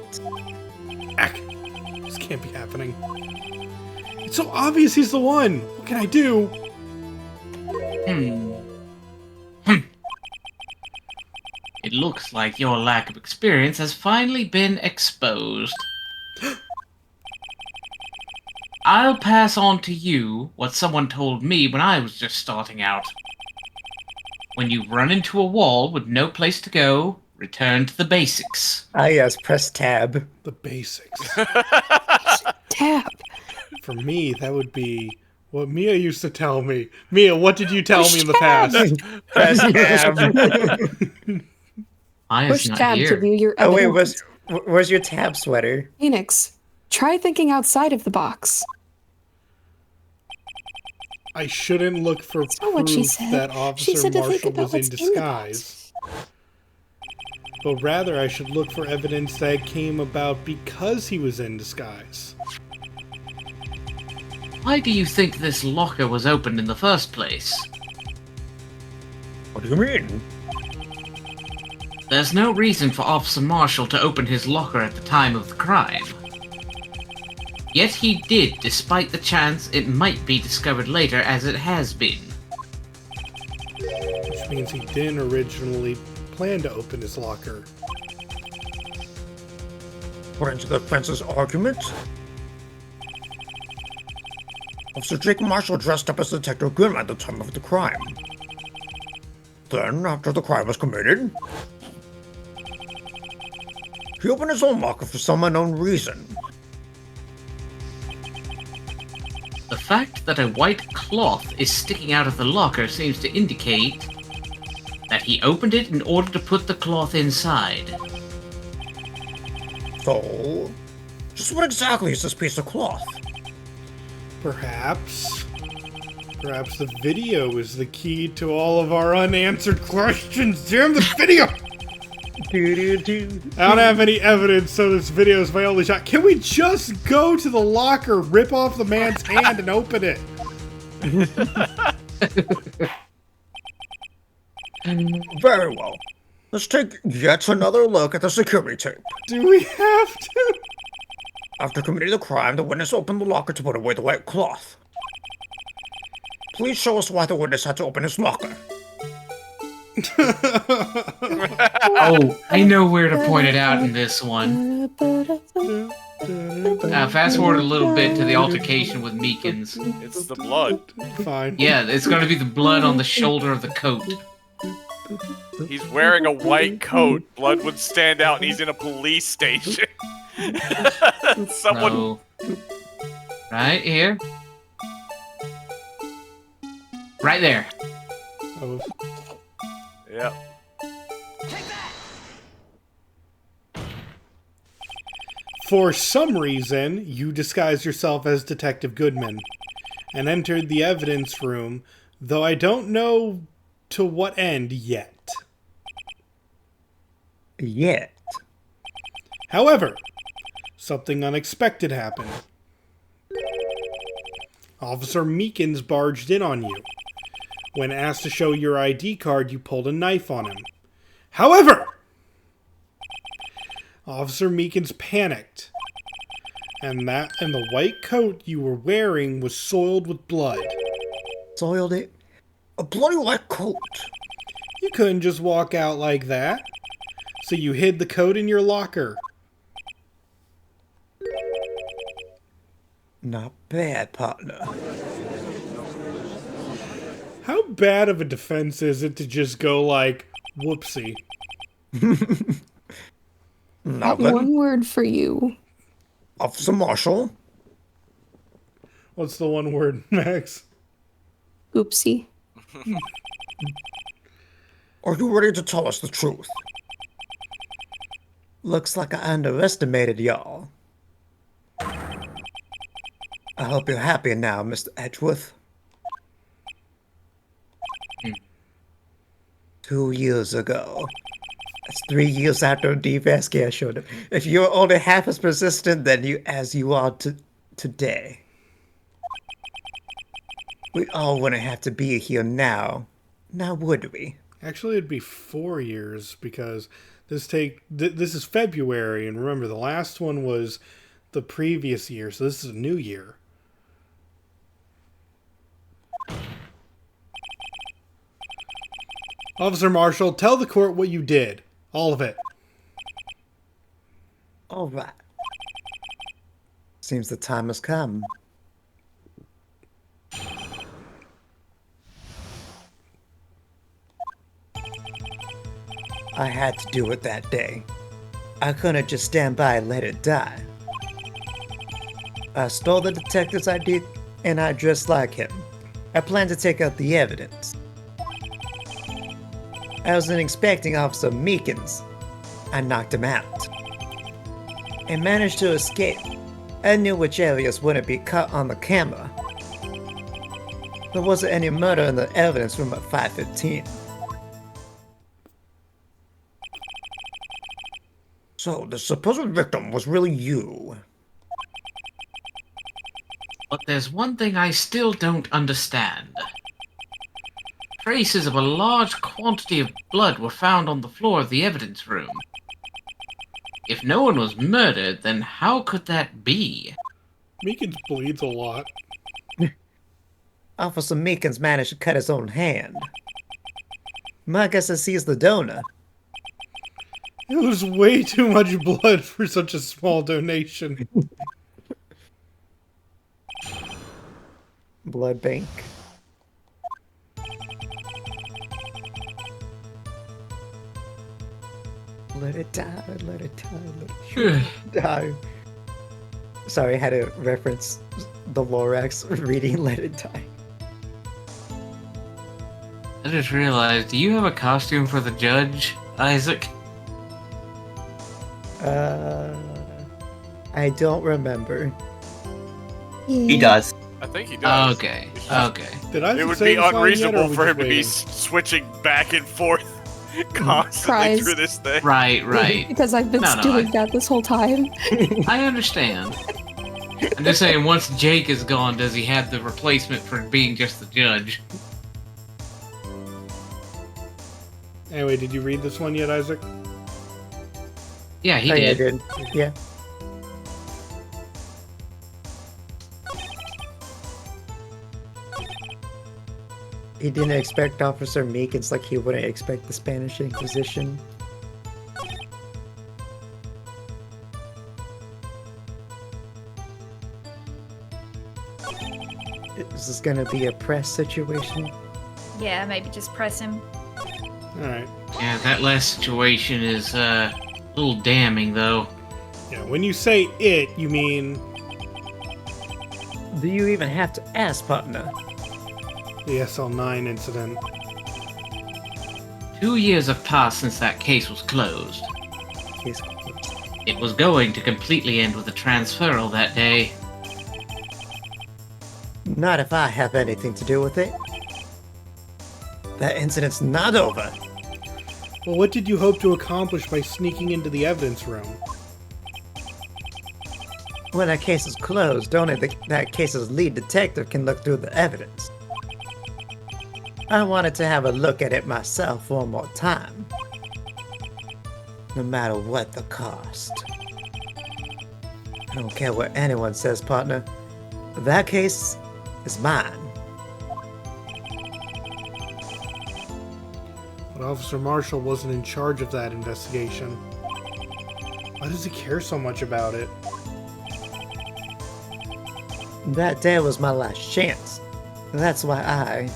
Ack. This can't be happening. It's so obvious he's the one. What can I do? It looks like your lack of experience has finally been exposed. I'll pass on to you what someone told me when I was just starting out. When you run into a wall with no place to go, return to the basics. Ah yes, press tab. The basics. Tap. For me, that would be what Mia used to tell me. Mia, what did you tell me in the past? Press tab. Push Not tab here. to view your Oh evidence. wait, where's your tab sweater? Phoenix, try thinking outside of the box. I shouldn't look for That's not what she proof said. that She Officer said to think Marshall about was in what's in the box. disguise. But rather, I should look for evidence that came about because he was in disguise. Why do you think this locker was opened in the first place? What do you mean? There's no reason for Officer Marshall to open his locker at the time of the crime. Yet he did, despite the chance it might be discovered later, as it has been. Which means he didn't originally plan to open his locker. According to the defense's argument, Officer Jake Marshall dressed up as Detective Goodman at the time of the crime. Then, after the crime was committed, he opened his own locker for some unknown reason. The fact that a white cloth is sticking out of the locker seems to indicate that he opened it in order to put the cloth inside. So, just what exactly is this piece of cloth? Perhaps the video is the key to all of our unanswered questions. Damn the video! I don't have any evidence, so this video is my only shot. Can we just go to the locker, rip off the man's hand, and open it? Very well. Let's take yet another look at the security tape. Do we have to? After committing the crime, the witness opened the locker to put away the white cloth. Please show us why the witness had to open his locker. Oh, I know where to point it out in this one. Fast forward a little bit to the altercation with Meekins. It's the blood. Fine. Yeah, it's gonna be the blood on the shoulder of the coat. He's wearing a white coat. Blood would stand out, and he's in a police station. Someone. So, right here. Right there. Oh, Yeah. for some reason, you disguised yourself as Detective Goodman and entered the evidence room, though I don't know to what end yet. Yet. However, something unexpected happened. Officer Meekins barged in on you. When asked to show your ID card, you pulled a knife on him. However, Officer Meekins panicked, and the white coat you were wearing was soiled with blood. Soiled it? A bloody white coat. You couldn't just walk out like that, so you hid the coat in your locker. Not bad, partner. How bad of a defense is it to just go like, whoopsie? Nothing. One word for you. Officer Marshall. What's the one word, Max? Oopsie. Are you ready to tell us the truth? Looks like I underestimated y'all. I hope you're happy now, Mr. Edgeworth. 2 years ago. That's 3 years after DVSK showed up. If you're only half as persistent as you are today, we all wouldn't have to be here now. Now would we? Actually, it'd be 4 years because this is February, and remember the last one was the previous year, so this is a new year. Officer Marshall, tell the court what you did. All of it. All right. Seems the time has come. I had to do it that day. I couldn't just stand by and let it die. I stole the detective's ID and I dressed like him. I planned to take out the evidence. I wasn't expecting Officer Meekins. I knocked him out. And managed to escape. I knew which areas wouldn't be caught on the camera. There wasn't any murder in the evidence room at 5:15. So the supposed victim was really you. But there's one thing I still don't understand. Traces of a large quantity of blood were found on the floor of the evidence room. If no one was murdered, then how could that be? Meekins bleeds a lot. Officer Meekins managed to cut his own hand. My guess is he's the donor. It was way too much blood for such a small donation. Blood bank. Let it die, let it die, let it die. Sorry, I had to reference the Lorax reading Let It Die. I just realized, do you have a costume for the judge, Isaac? I don't remember. He does. I think he does. Okay, It's just- okay. Did I It would say be this line yet, or unreasonable are we for just him to be waiting? switching back and forth constantly Cries. through this thing. Right. Because I've been No, doing that this whole time. I understand. I'm just saying, once Jake is gone, does he have the replacement for being just the judge? Anyway, did you read this one yet, Isaac? Yeah, he Oh, yeah, I did. did. Yeah. He didn't expect Officer Meekins like he wouldn't expect the Spanish Inquisition. Is this gonna be a press situation? Yeah, maybe just press him. Alright. Yeah, that last situation is a little damning, though. Yeah, when you say it, you mean Do you even have to ask, partner? the SL9 incident. 2 years have passed since that case was closed. Case closed. It was going to completely end with a transferal that day. Not if I have anything to do with it. That incident's not over. Well, what did you hope to accomplish by sneaking into the evidence room? When a case is closed, only that case's lead detective can look through the evidence. I wanted to have a look at it myself one more time. No matter what the cost. I don't care what anyone says, partner. That case is mine. But Officer Marshall wasn't in charge of that investigation. Why does he care so much about it? That day was my last chance. That's why I...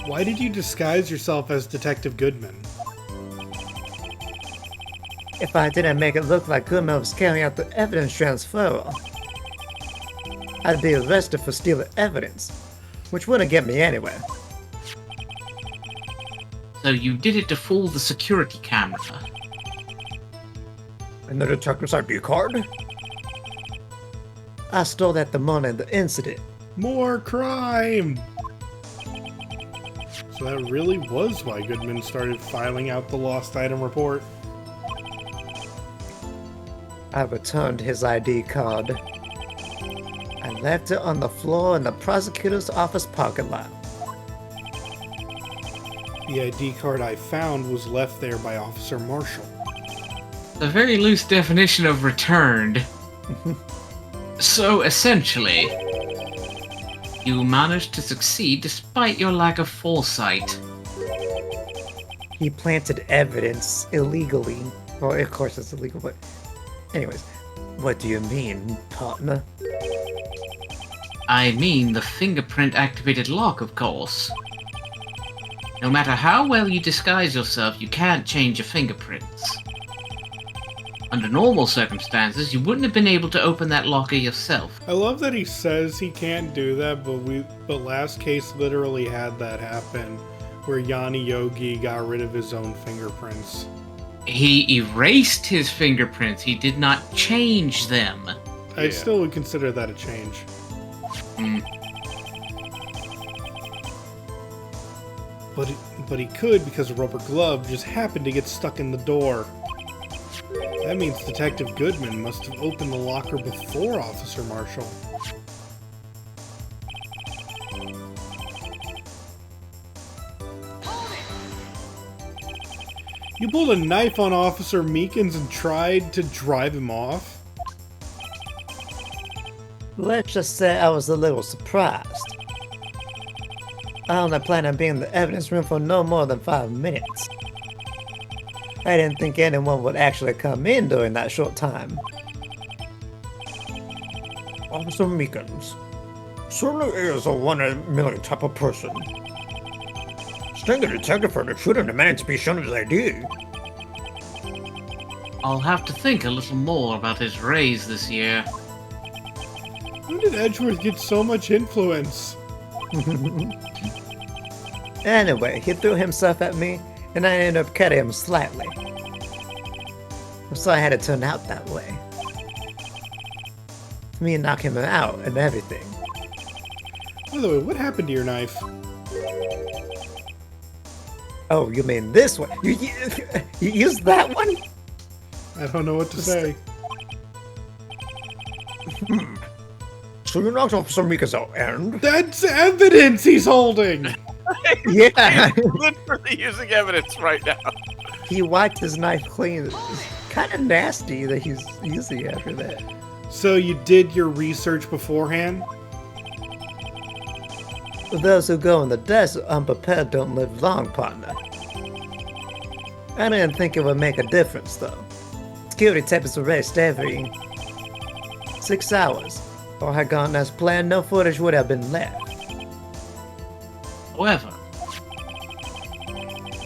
Why did you disguise yourself as Detective Goodman? If I didn't make it look like Goodman was carrying out the evidence transfer, I'd be arrested for stealing evidence, which wouldn't get me anywhere. So you did it to fool the security camera. And the detective's ID card? I stole that the morning of the incident. More crime! So that really was why Goodman started filing out the lost item report. I returned his ID card. I left it on the floor in the prosecutor's office parking lot. The ID card I found was left there by Officer Marshall. A very loose definition of returned. So essentially, you managed to succeed despite your lack of foresight. He planted evidence illegally. Well, of course it's illegal, but... Anyways, what do you mean, partner? I mean the fingerprint-activated lock, of course. No matter how well you disguise yourself, you can't change your fingerprints. Under normal circumstances, you wouldn't have been able to open that locker yourself. I love that he says he can't do that, but last case literally had that happen, where Yanni Yogi got rid of his own fingerprints. He erased his fingerprints, he did not change them. I still would consider that a change. But he could because a rubber glove just happened to get stuck in the door. That means Detective Goodman must have opened the locker before Officer Marshall. You pulled a knife on Officer Meekins and tried to drive him off? Let's just say I was a little surprised. I only planned on being in the evidence room for no more than 5 minutes. I didn't think anyone would actually come in during that short time. Officer Meekins certainly is a 1 in a million type of person. Staying a detective firm shouldn't demand to be shown his ID. I'll have to think a little more about his raise this year. When did Edgeworth get so much influence? Anyway, he threw himself at me, and I ended up cutting him slightly. So I had it turn out that way. Me knocking him out and everything. By the way, what happened to your knife? Oh, you mean this one? You used that one? I don't know what to say. So you knocked Officer Meekins out and... That's evidence he's holding! Yeah. Literally using evidence right now. He wiped his knife clean. It's kind of nasty that he's using it after that. So you did your research beforehand? Those who go in the desert unprepared don't live long, partner. I didn't think it would make a difference, though. Security tape is erased every 6 hours. Or had gone as planned, no footage would have been left. However,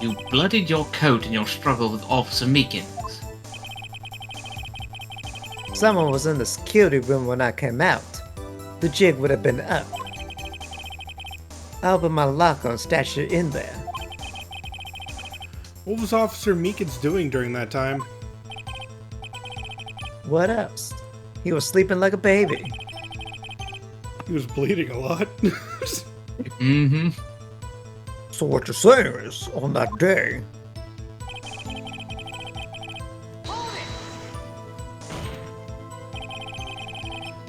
You bloodied your coat in your struggle with Officer Meekins. Someone was in the security room when I came out. The jig would have been up. I opened my locker and stashed it in there. What was Officer Meekins doing during that time? What else? He was sleeping like a baby. He was bleeding a lot. Mm-hmm. So what you're saying is, on that day,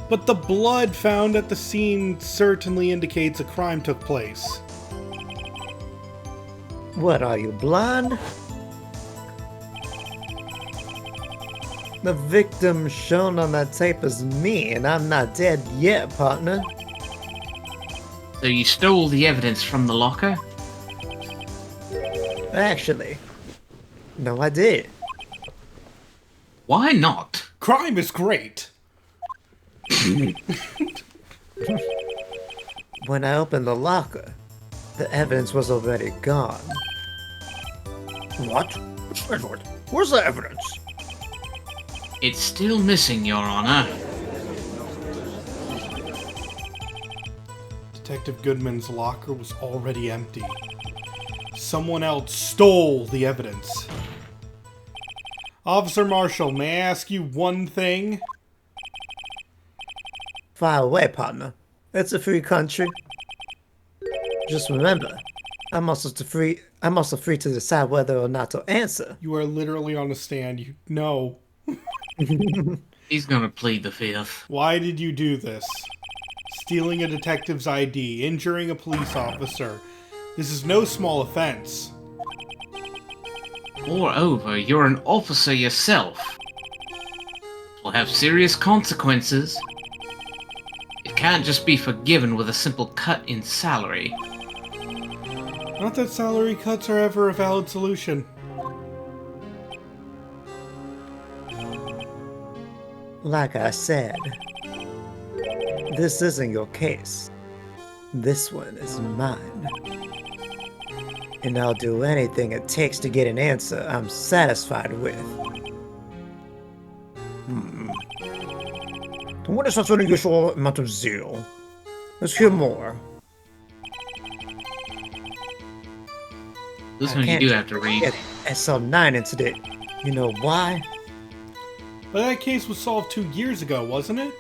But the blood found at the scene certainly indicates a crime took place. What, are you blind? The victim shown on that tape is me, and I'm not dead yet, partner. So you stole the evidence from the locker? Actually, no, I did. Why not? Crime is great. When I opened the locker, the evidence was already gone. what? Edward, where's the evidence? It's still missing, Your Honor. Detective Goodman's locker was already empty. Someone else stole the evidence. Officer Marshall, may I ask you one thing? Fire away, partner. It's a free country. Just remember, I'm also free to decide whether or not to answer. You are literally on a stand. You no. He's gonna plead the fifth. Why did you do this? Stealing a detective's ID, injuring a police officer. This is no small offense. Moreover, you're an officer yourself. It will have serious consequences. It can't just be forgiven with a simple cut in salary. Not that salary cuts are ever a valid solution. Like I said, this isn't your case. This one is mine. And I'll do anything it takes to get an answer I'm satisfied with. What is such an unusual amount of zeal? Let's hear more. This I one you can't do have to read. Get SL9 incident. You know why? But that case was solved 2 years ago, wasn't it?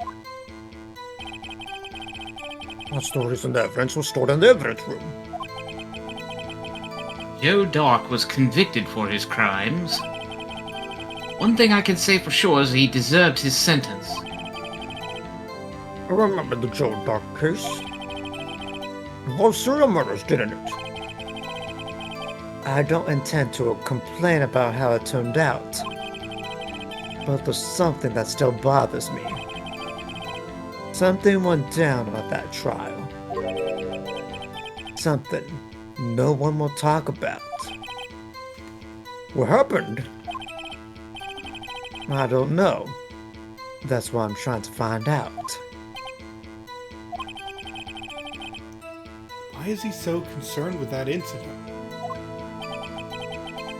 That's the reason the evidence was stored in the evidence room. Joe Dark was convicted for his crimes. One thing I can say for sure is he deserved his sentence. I remember the Joe Dark case. Involved serial murders, didn't it? I don't intend to complain about how it turned out. But there's something that still bothers me. Something went down at that trial. Something no one will talk about. What happened? I don't know. That's why I'm trying to find out. Why is he so concerned with that incident?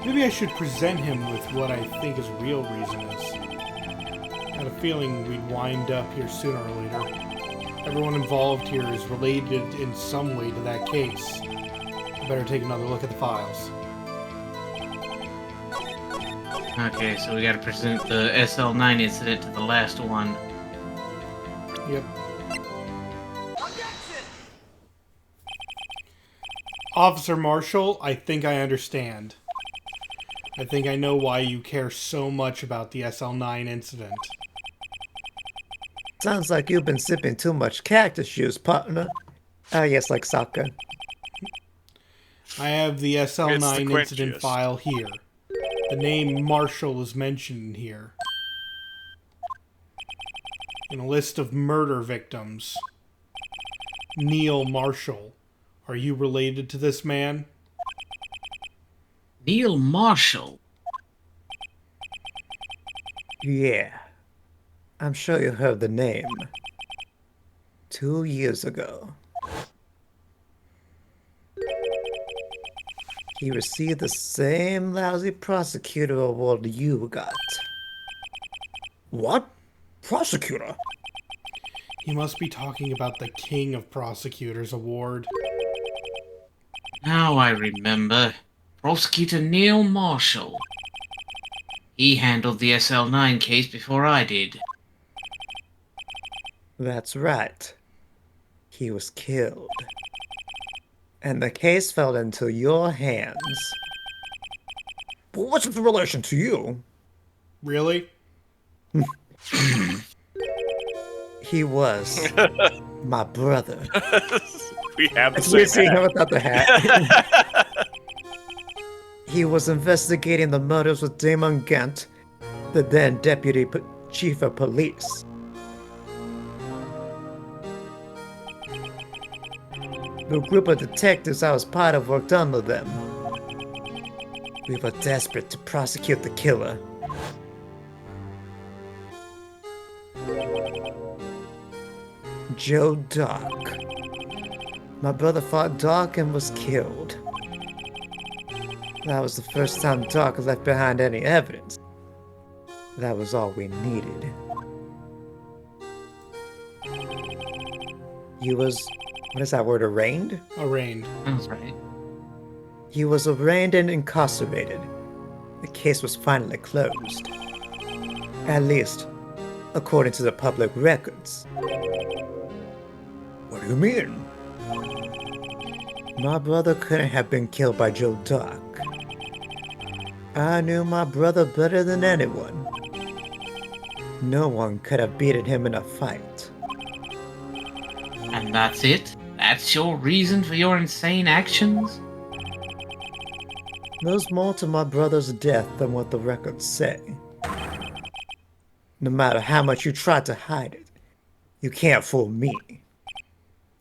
Maybe I should present him with what I think his real reason is. I had a feeling we'd wind up here sooner or later. Everyone involved here is related in some way to that case. I better take another look at the files. Okay, so we gotta present the SL9 incident to the last one. Yep. Officer Marshall, I think I understand. I think I know why you care so much about the SL9 incident. Sounds like you've been sipping too much cactus juice, partner. Ah, yes, like soccer. I have the It's SL9 the incident quenchiest. file here. The name Marshall is mentioned here. In a list of murder victims. Neil Marshall. Are you related to this man? Neil Marshall. Yeah. I'm sure you heard the name. 2 years ago. He received the same lousy prosecutor award you got. What? Prosecutor? He must be talking about the King of Prosecutors Award. Now I remember. Prosecutor Neil Marshall. He handled the SL9 case before I did. That's right. He was killed. And the case fell into your hands. But what's the relation to you? Really? He was my brother. We have the It's weird same seeing him hat. without the hat. He was investigating the murders with Damon Gant, the then deputy chief of police. The group of detectives I was part of worked under them. We were desperate to prosecute the killer. Joe Dark. My brother fought Dark and was killed. That was the first time Dark left behind any evidence. That was all we needed. He was, what is that word, arraigned? Arraigned. That's right. He was arraigned and incarcerated. The case was finally closed. At least, according to the public records. What do you mean? My brother couldn't have been killed by Joe Dark. I knew my brother better than anyone. No one could have beaten him in a fight. And that's it? That's your reason for your insane actions? There's more to my brother's death than what the records say. No matter how much you try to hide it, you can't fool me.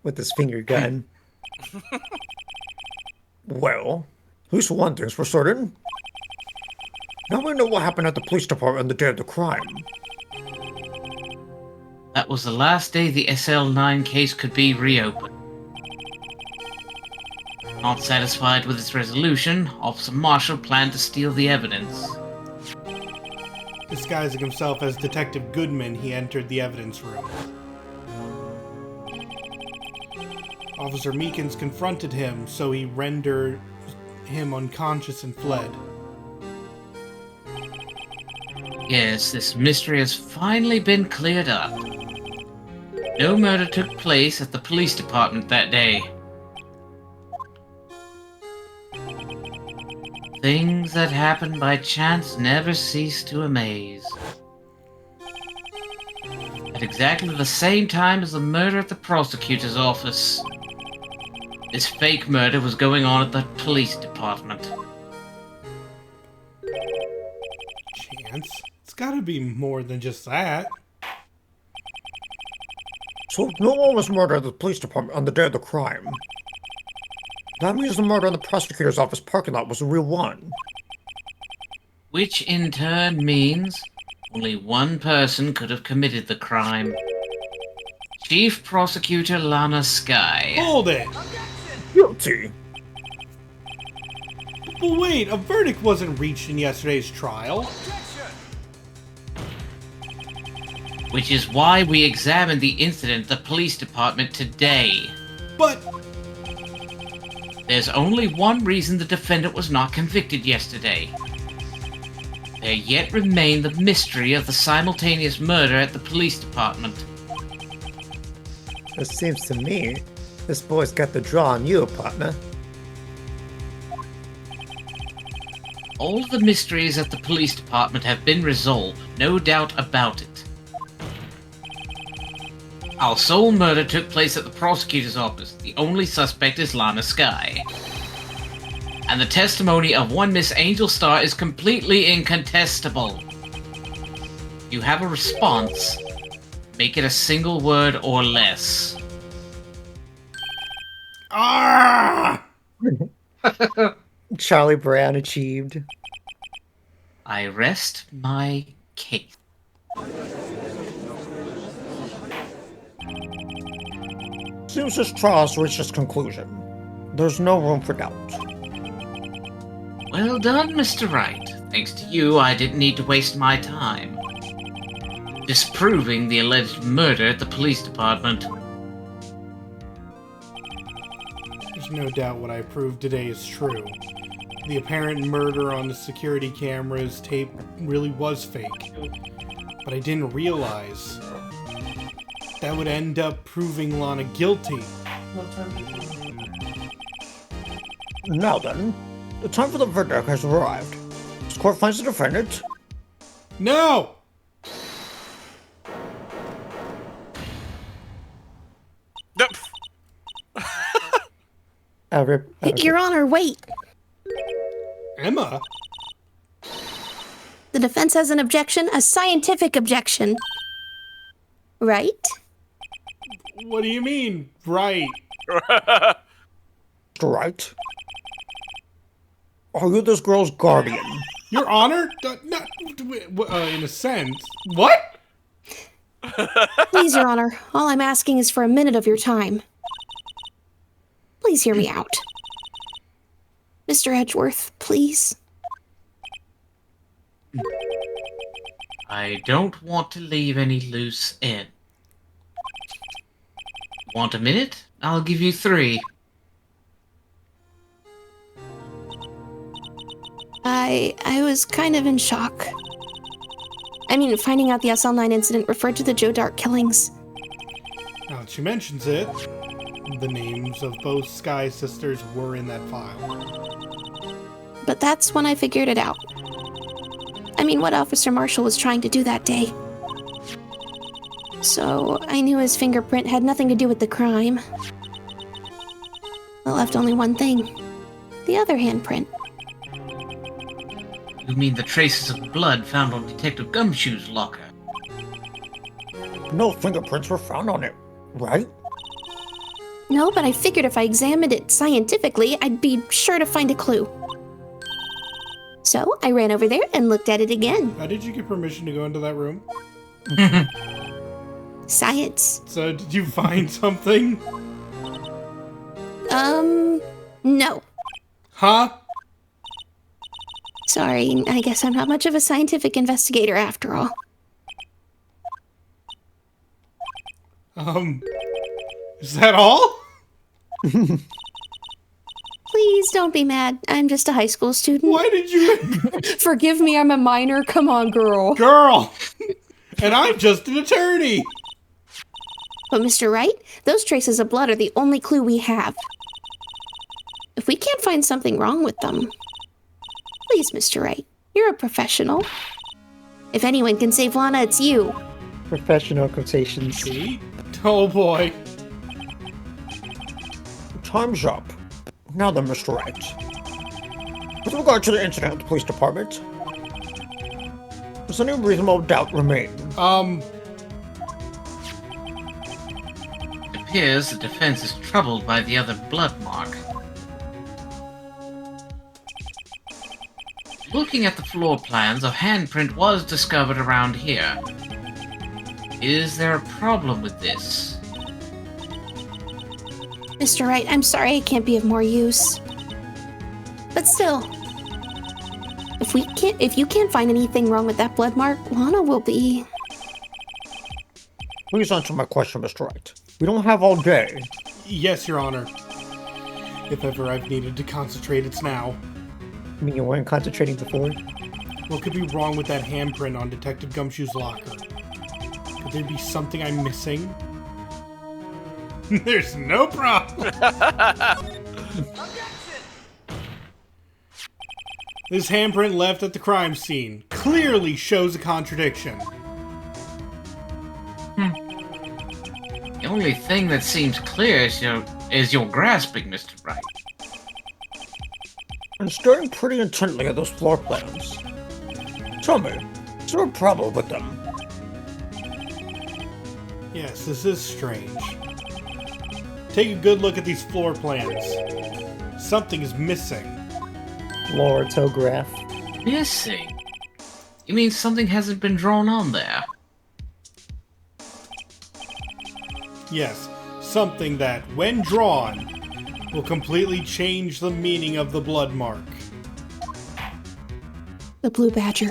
With this finger gun. Well, at least one thing's for certain. Now we know what happened at the police department on the day of the crime. That was the last day the SL9 case could be reopened. Not satisfied with its resolution, Officer Marshall planned to steal the evidence. Disguising himself as Detective Goodman, he entered the evidence room. Officer Meekins confronted him, so he rendered him unconscious and fled. Yes, this mystery has finally been cleared up. No murder took place at the police department that day. Things that happen by chance never cease to amaze. At exactly the same time as the murder at the prosecutor's office, this fake murder was going on at the police department. Chance? It's gotta be more than just that. So no one was murdered at the police department on the day of the crime. That means the murder in the prosecutor's office parking lot was a real one. Which in turn means only one person could have committed the crime. Chief Prosecutor Lana Sky. Hold it! Guilty. But wait, a verdict wasn't reached in yesterday's trial. Which is why we examined the incident at the police department today. But There's only one reason the defendant was not convicted yesterday. There yet remained the mystery of the simultaneous murder at the police department. It seems to me, this boy's got the draw on you, partner. All the mysteries at the police department have been resolved, no doubt about it. Our sole murder took place at the prosecutor's office. The only suspect is Lana Sky. And the testimony of one Miss Angel Star is completely incontestable. You have a response. Make it a single word or less. ah! Charlie Brown achieved. I rest my case. Since this trial has reached its conclusion, there's no room for doubt. Well done, Mr. Wright. Thanks to you, I didn't need to waste my time disproving the alleged murder at the police department. There's no doubt what I proved today is true. The apparent murder on the security camera's tape really was fake. But I didn't realize that would end up proving Lana guilty. Now then, the time for the verdict has arrived. This court finds the defendant. No! Nope. Your Honor, wait. Emma? The defense has an objection, a scientific objection. Right? What do you mean, right? Right? Are you this girl's guardian? Your Honor? In a sense. What? Please, Your Honor, all I'm asking is for a minute of your time. Please hear me out. Mr. Edgeworth, please. I don't want to leave any loose ends. Want a minute? I'll give you 3. I was kind of in shock. I mean, finding out the SL9 incident referred to the Joe Dart killings. Now that she mentions it, the names of both Sky sisters were in that file. But that's when I figured it out. I mean, what Officer Marshall was trying to do that day. So, I knew his fingerprint had nothing to do with the crime. It left only one thing. The other handprint. You mean the traces of blood found on Detective Gumshoe's locker? No fingerprints were found on it, right? No, but I figured if I examined it scientifically, I'd be sure to find a clue. So, I ran over there and looked at it again. How did you get permission to go into that room? Science. So, did you find something? No. Huh? Sorry, I guess I'm not much of a scientific investigator after all. Is that all? Please don't be mad. I'm just a high school student. Why did you... Forgive me, I'm a minor. Come on, girl. Girl! And I'm just an attorney! But Mr. Wright, those traces of blood are the only clue we have. If we can't find something wrong with them... Please, Mr. Wright, you're a professional. If anyone can save Lana, it's you. Professional quotations. See? Oh boy. Time's up. Now then, Mr. Wright. With regard to the incident at the police department, does any reasonable doubt remain? It appears the defense is troubled by the other blood mark. Looking at the floor plans, a handprint was discovered around here. Is there a problem with this? Mr. Wright, I'm sorry I can't be of more use. But still, if you can't find anything wrong with that blood mark, Lana will be... Please answer my question, Mr. Wright. We don't have all day. Yes, Your Honor. If ever I've needed to concentrate, it's now. I mean, you weren't concentrating before? What could be wrong with that handprint on Detective Gumshoe's locker? Could there be something I'm missing? There's no problem! This handprint left at the crime scene clearly shows a contradiction. The only thing that seems clear is your grasping, Mr. Wright. I'm staring pretty intently at those floor plans. Tell me, is there a problem with them? Yes, this is strange. Take a good look at these floor plans. Something is missing. Lortograph. Missing? You mean something hasn't been drawn on there? Yes, something that, when drawn, will completely change the meaning of the blood mark. The blue badger.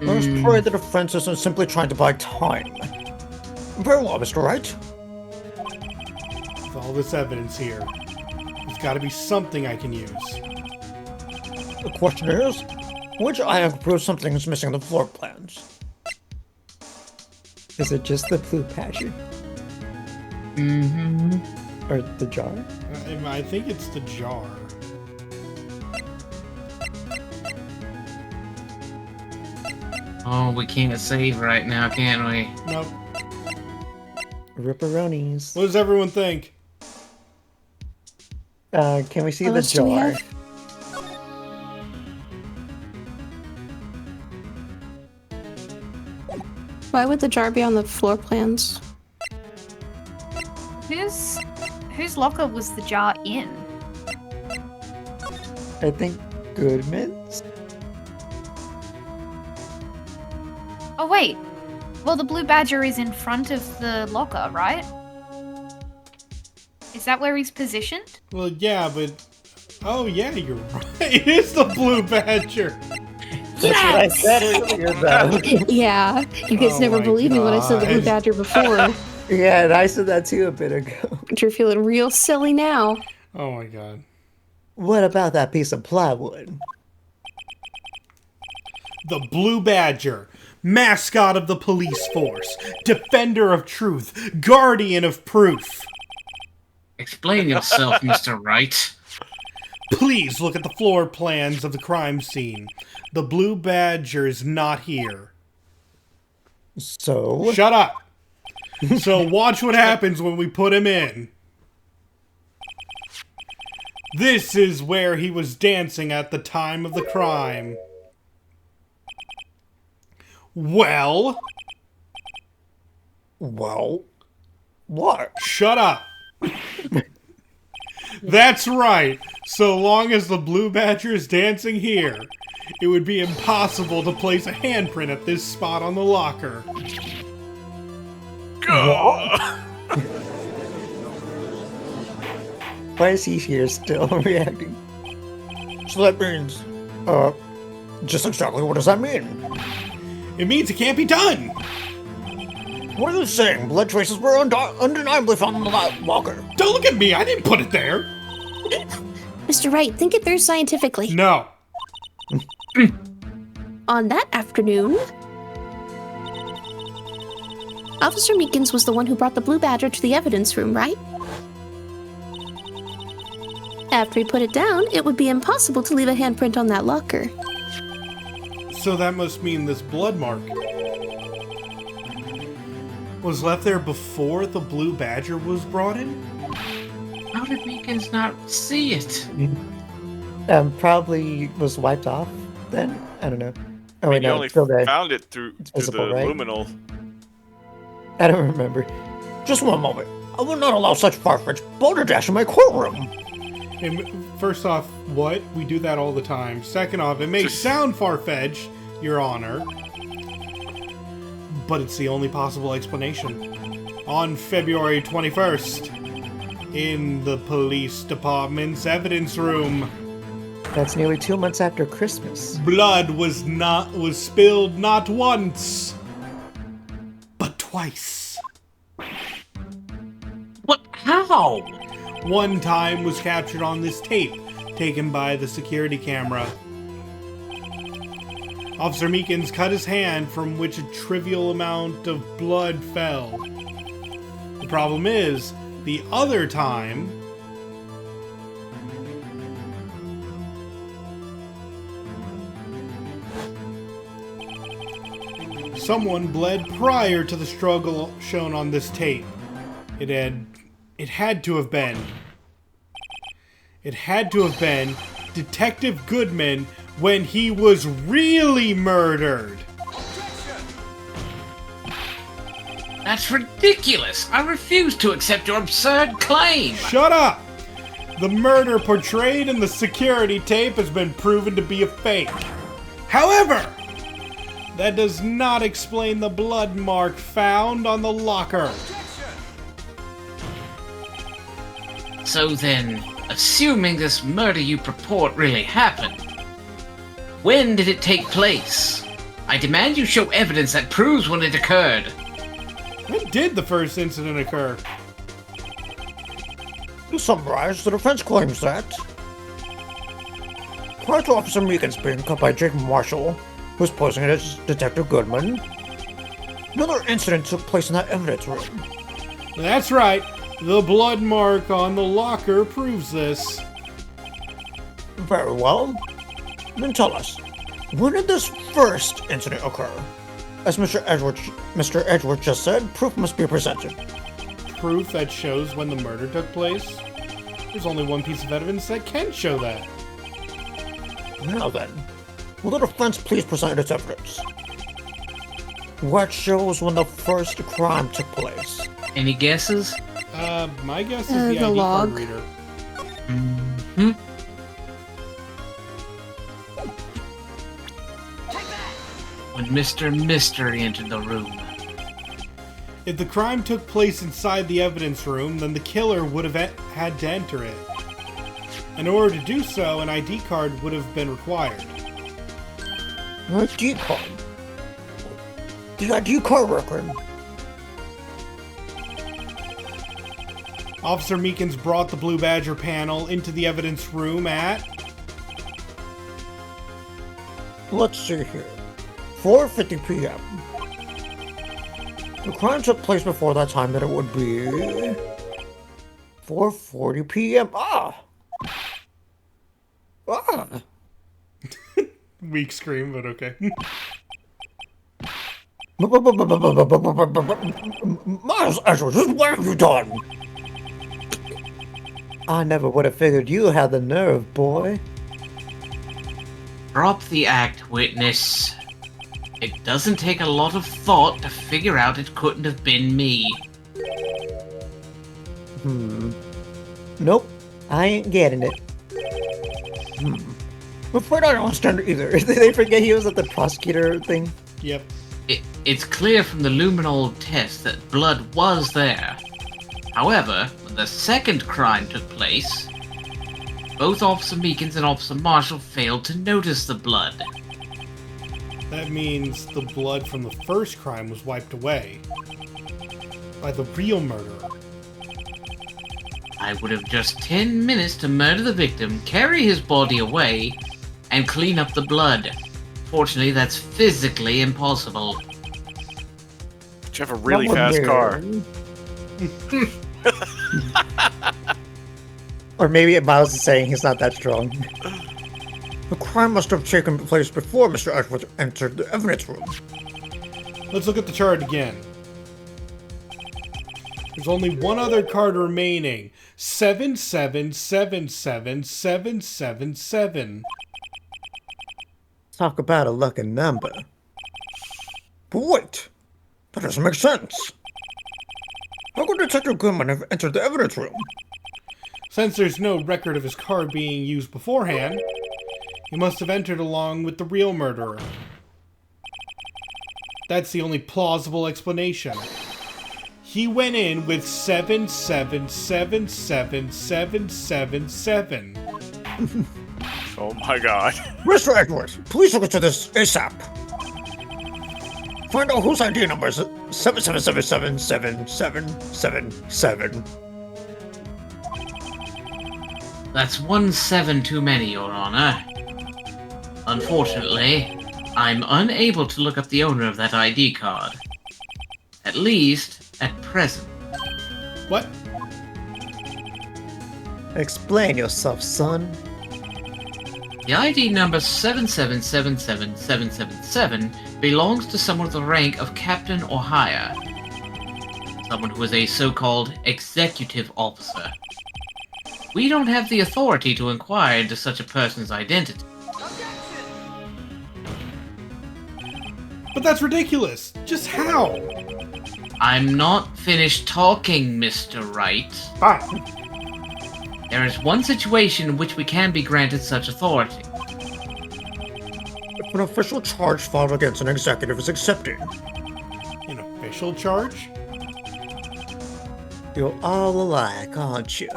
Let's pray the defense isn't simply trying to buy time. Very well, Mr. Wright. With all this evidence here, there's got to be something I can use. The question is, which item can prove something is missing in the floor plans? Is it just the blue badger? Mm-hmm. Or the jar? I think it's the jar. Oh, we can't save right now, can we? Nope. Ripperonis. What does everyone think? Can we see What the else do we jar? have? Why would the jar be on the floor plans? Whose locker was the jar in? I think Goodman's? Oh wait. Well, the blue badger is in front of the locker, right? Is that where he's positioned? Well, yeah, but... Oh, yeah, you're right. It is the blue badger. That's what I said earlier, though. Yeah, you guys Oh never my believed me when I said the blue God. badger before. Yeah, and I said that too a bit ago. But you're feeling real silly now. Oh, my God. What about that piece of plywood? The blue badger. Mascot of the police force. Defender of truth. Guardian of proof. Explain yourself, Mr. Wright. Please look at the floor plans of the crime scene. The blue badger is not here. So? Shut up! So watch what happens when we put him in. This is where he was dancing at the time of the crime. Well? Well, what? Shut up! That's right. So long as the blue badger is dancing here, it would be impossible to place a handprint at this spot on the locker. Why is he here still reacting? So that means, just exactly what does that mean? It means it can't be done. What are you saying? Blood traces were undeniably found in the locker. Don't look at me. I didn't put it there. Mr. Wright, think it through scientifically. No. On that afternoon, Officer Meekins was the one who brought the blue badger to the evidence room, right? After he put it down, it would be impossible to leave a handprint on that locker. So that must mean this blood mark was left there before the blue badger was brought in? How did Meekins not see it? Probably was wiped off then? I don't know. Oh, wait, You no, only it's still there. found it through the visible, right? luminal. I don't remember. Just one moment. I will not allow such far-fetched balderdash in my courtroom. And first off, what? We do that all the time. Second off, it may sound far-fetched, Your Honor, but it's the only possible explanation. On February 21st, in the police department's evidence room, That's nearly 2 months after Christmas. blood was spilled not once, but twice. What? How? One time was captured on this tape, taken by the security camera. Officer Meekins cut his hand, from which a trivial amount of blood fell. The problem is, the other time, someone bled prior to the struggle shown on this tape. It had to have been Detective Goodman when he was really murdered. That's ridiculous. I refuse to accept your absurd claim. Shut up! The murder portrayed in the security tape has been proven to be a fake. However, that does not explain the blood mark found on the locker. So then, assuming this murder you purport really happened, When did it take place? I demand you show evidence that proves when it occurred. When did the first incident occur? To summarize, the defense claims that prior to Officer Meegan's being cut by Jake Marshall, who was posing as Detective Goodman, another incident took place in that evidence room. That's right. The blood mark on the locker proves this. Very well. Then tell us, when did this first incident occur? As Mr. Edwards just said, proof must be presented. Proof that shows when the murder took place? There's only one piece of evidence that can show that. Now then, will the defense please present its evidence? What shows when the first crime took place? Any guesses? My guess is the the ID log. card reader. Mm-hmm. When Mr. Mystery entered the room. If the crime took place inside the evidence room, then the killer would have had to enter it. In order to do so, an ID card would have been required. ID card? The ID card record. Officer Meekins brought the Blue Badger panel into the evidence room at... Let's see here. 4:50 p.m. The crime took place before that time, that it would be 4:40 p.m. Weak scream, but okay. Miles Edwards, what have you done? I never would have figured you had the nerve, boy. Drop the act, witness. It doesn't take a lot of thought to figure out it couldn't have been me. Nope, I ain't getting it. I'm afraid I don't understand it either. Did they forget he was at the prosecutor thing? Yep. It's clear from the luminol test that blood was there. However, when the second crime took place, both Officer Meekins and Officer Marshall failed to notice the blood. That means the blood from the first crime was wiped away by the real murderer. I would have just 10 minutes to murder the victim, carry his body away, and clean up the blood. Fortunately, that's physically impossible. But you have a really fast car. Or maybe Miles is saying he's not that strong. The crime must have taken place before Mr. Edwards entered the evidence room. Let's look at the chart again. There's only one other card remaining. 7777777. Talk about a lucky number. But wait, that doesn't make sense. How could Detective Goodman have entered the evidence room? Since there's no record of his card being used beforehand, he must have entered along with the real murderer. That's the only plausible explanation. He went in with 7777777. Oh my god. Mr. Edwards, please look into this ASAP. Find out whose ID number is 777777777. That's 1 7 too many, Your Honor. Unfortunately, I'm unable to look up the owner of that ID card. At least, at present. What? Explain yourself, son. The ID number 7777777 belongs to someone with the rank of captain or higher. Someone who is a so-called executive officer. We don't have the authority to inquire into such a person's identity. But that's ridiculous. Just how? I'm not finished talking, Mr. Wright. Fine. There is one situation in which we can be granted such authority. If an official charge filed against an executive is accepted. An official charge? You're all alike, aren't you?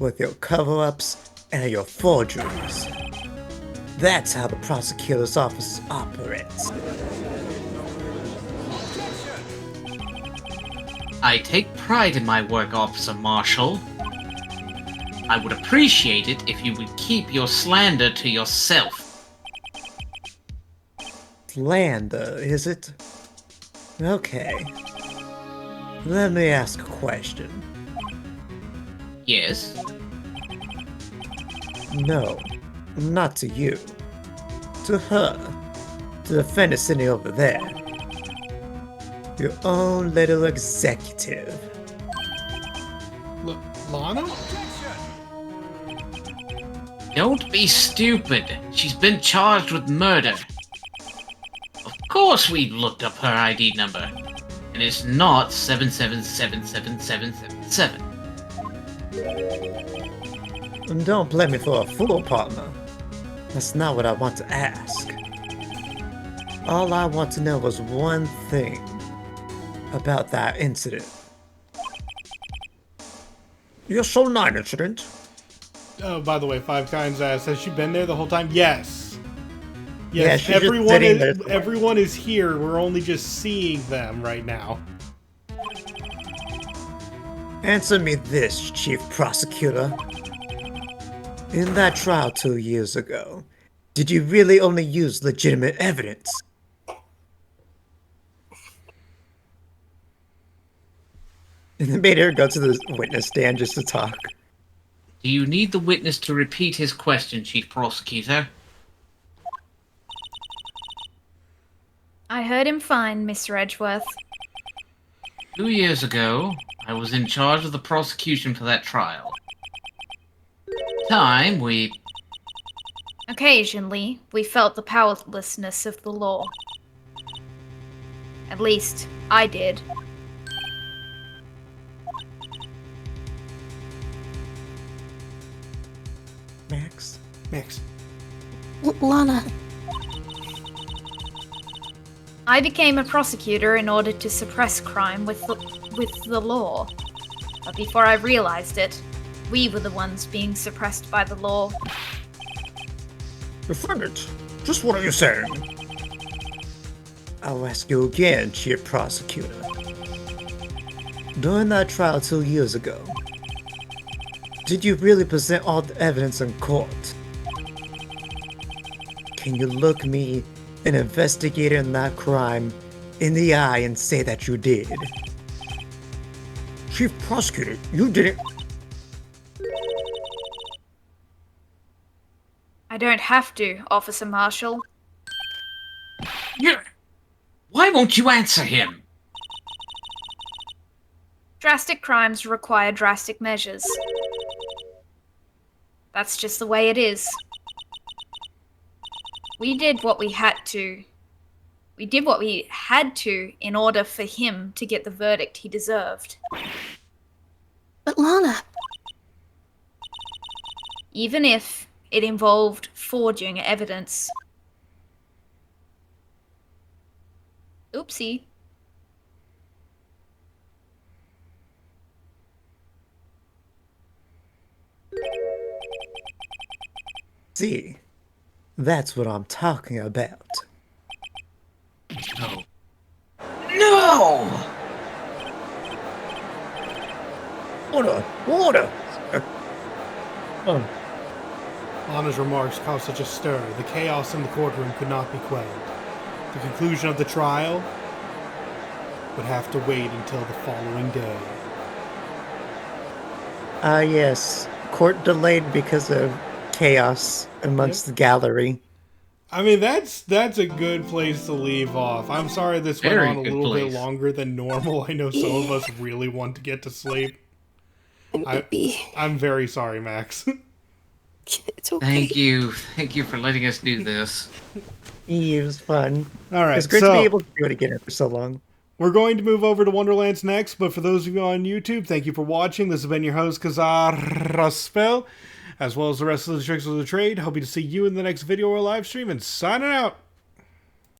With your cover-ups and your forgeries. That's how the prosecutor's office operates. I take pride in my work, Officer Marshall. I would appreciate it if you would keep your slander to yourself. Slander, is it? Okay. Let me ask a question. Yes? No, not to you. To her. To the defendant sitting over there. Your own little executive. Lana? Don't be stupid. She's been charged with murder. Of course we've looked up her ID number. And it's not 77777777. And don't blame me for a fool, partner. That's not what I want to ask. All I want to know was one thing about that incident. Your Soul 9 incident? Oh, by the way, Five Kinds asked, has she been there the whole time? Yes. Yeah, Yes, she's just sitting there. everyone is here. We're only just seeing them right now. Answer me this, Chief Prosecutor. In that trial 2 years ago, did you really only use legitimate evidence? And they made her go to the witness stand just to talk. Do you need the witness to repeat his question, Chief Prosecutor? I heard him fine, Mr. Edgeworth. 2 years ago, I was in charge of the prosecution for that trial. Occasionally, we felt the powerlessness of the law. At least, I did. Max? Max. Lana. I became a prosecutor in order to suppress crime with the law. But before I realized it, we were the ones being suppressed by the law. Defendant, just what are you saying? I'll ask you again, Chief Prosecutor. During that trial 2 years ago, did you really present all the evidence in court? Can you look me, an investigator in that crime, in the eye and say that you did? Chief Prosecutor, you didn't... I don't have to, Officer Marshall. Why won't you answer him? Drastic crimes require drastic measures. That's just the way it is. We did what we had to. We did what we had to in order for him to get the verdict he deserved. But Lana. Even if it involved forging evidence. Oopsie. See, that's what I'm talking about. No! Order! Lana's remarks caused such a stir. The chaos in the courtroom could not be quelled. The conclusion of the trial would have to wait until the following day. Yes. Court delayed because of chaos amongst the gallery. I mean, that's a good place to leave off. I'm sorry this went Very on a good little bit place. longer than normal. I know some of us really want to get to sleep. I'm very sorry, Max. It's okay. Thank you for letting us do this. It was fun. All right, It's great so to be able to do it again after so long. we're going to move over to Wonderlands next, but for those of you on YouTube, thank you for watching. This has been your host, Kazaraspel, as well as the rest of the Tricks of the Trade. Hoping to see you in the next video or live stream, and signing out.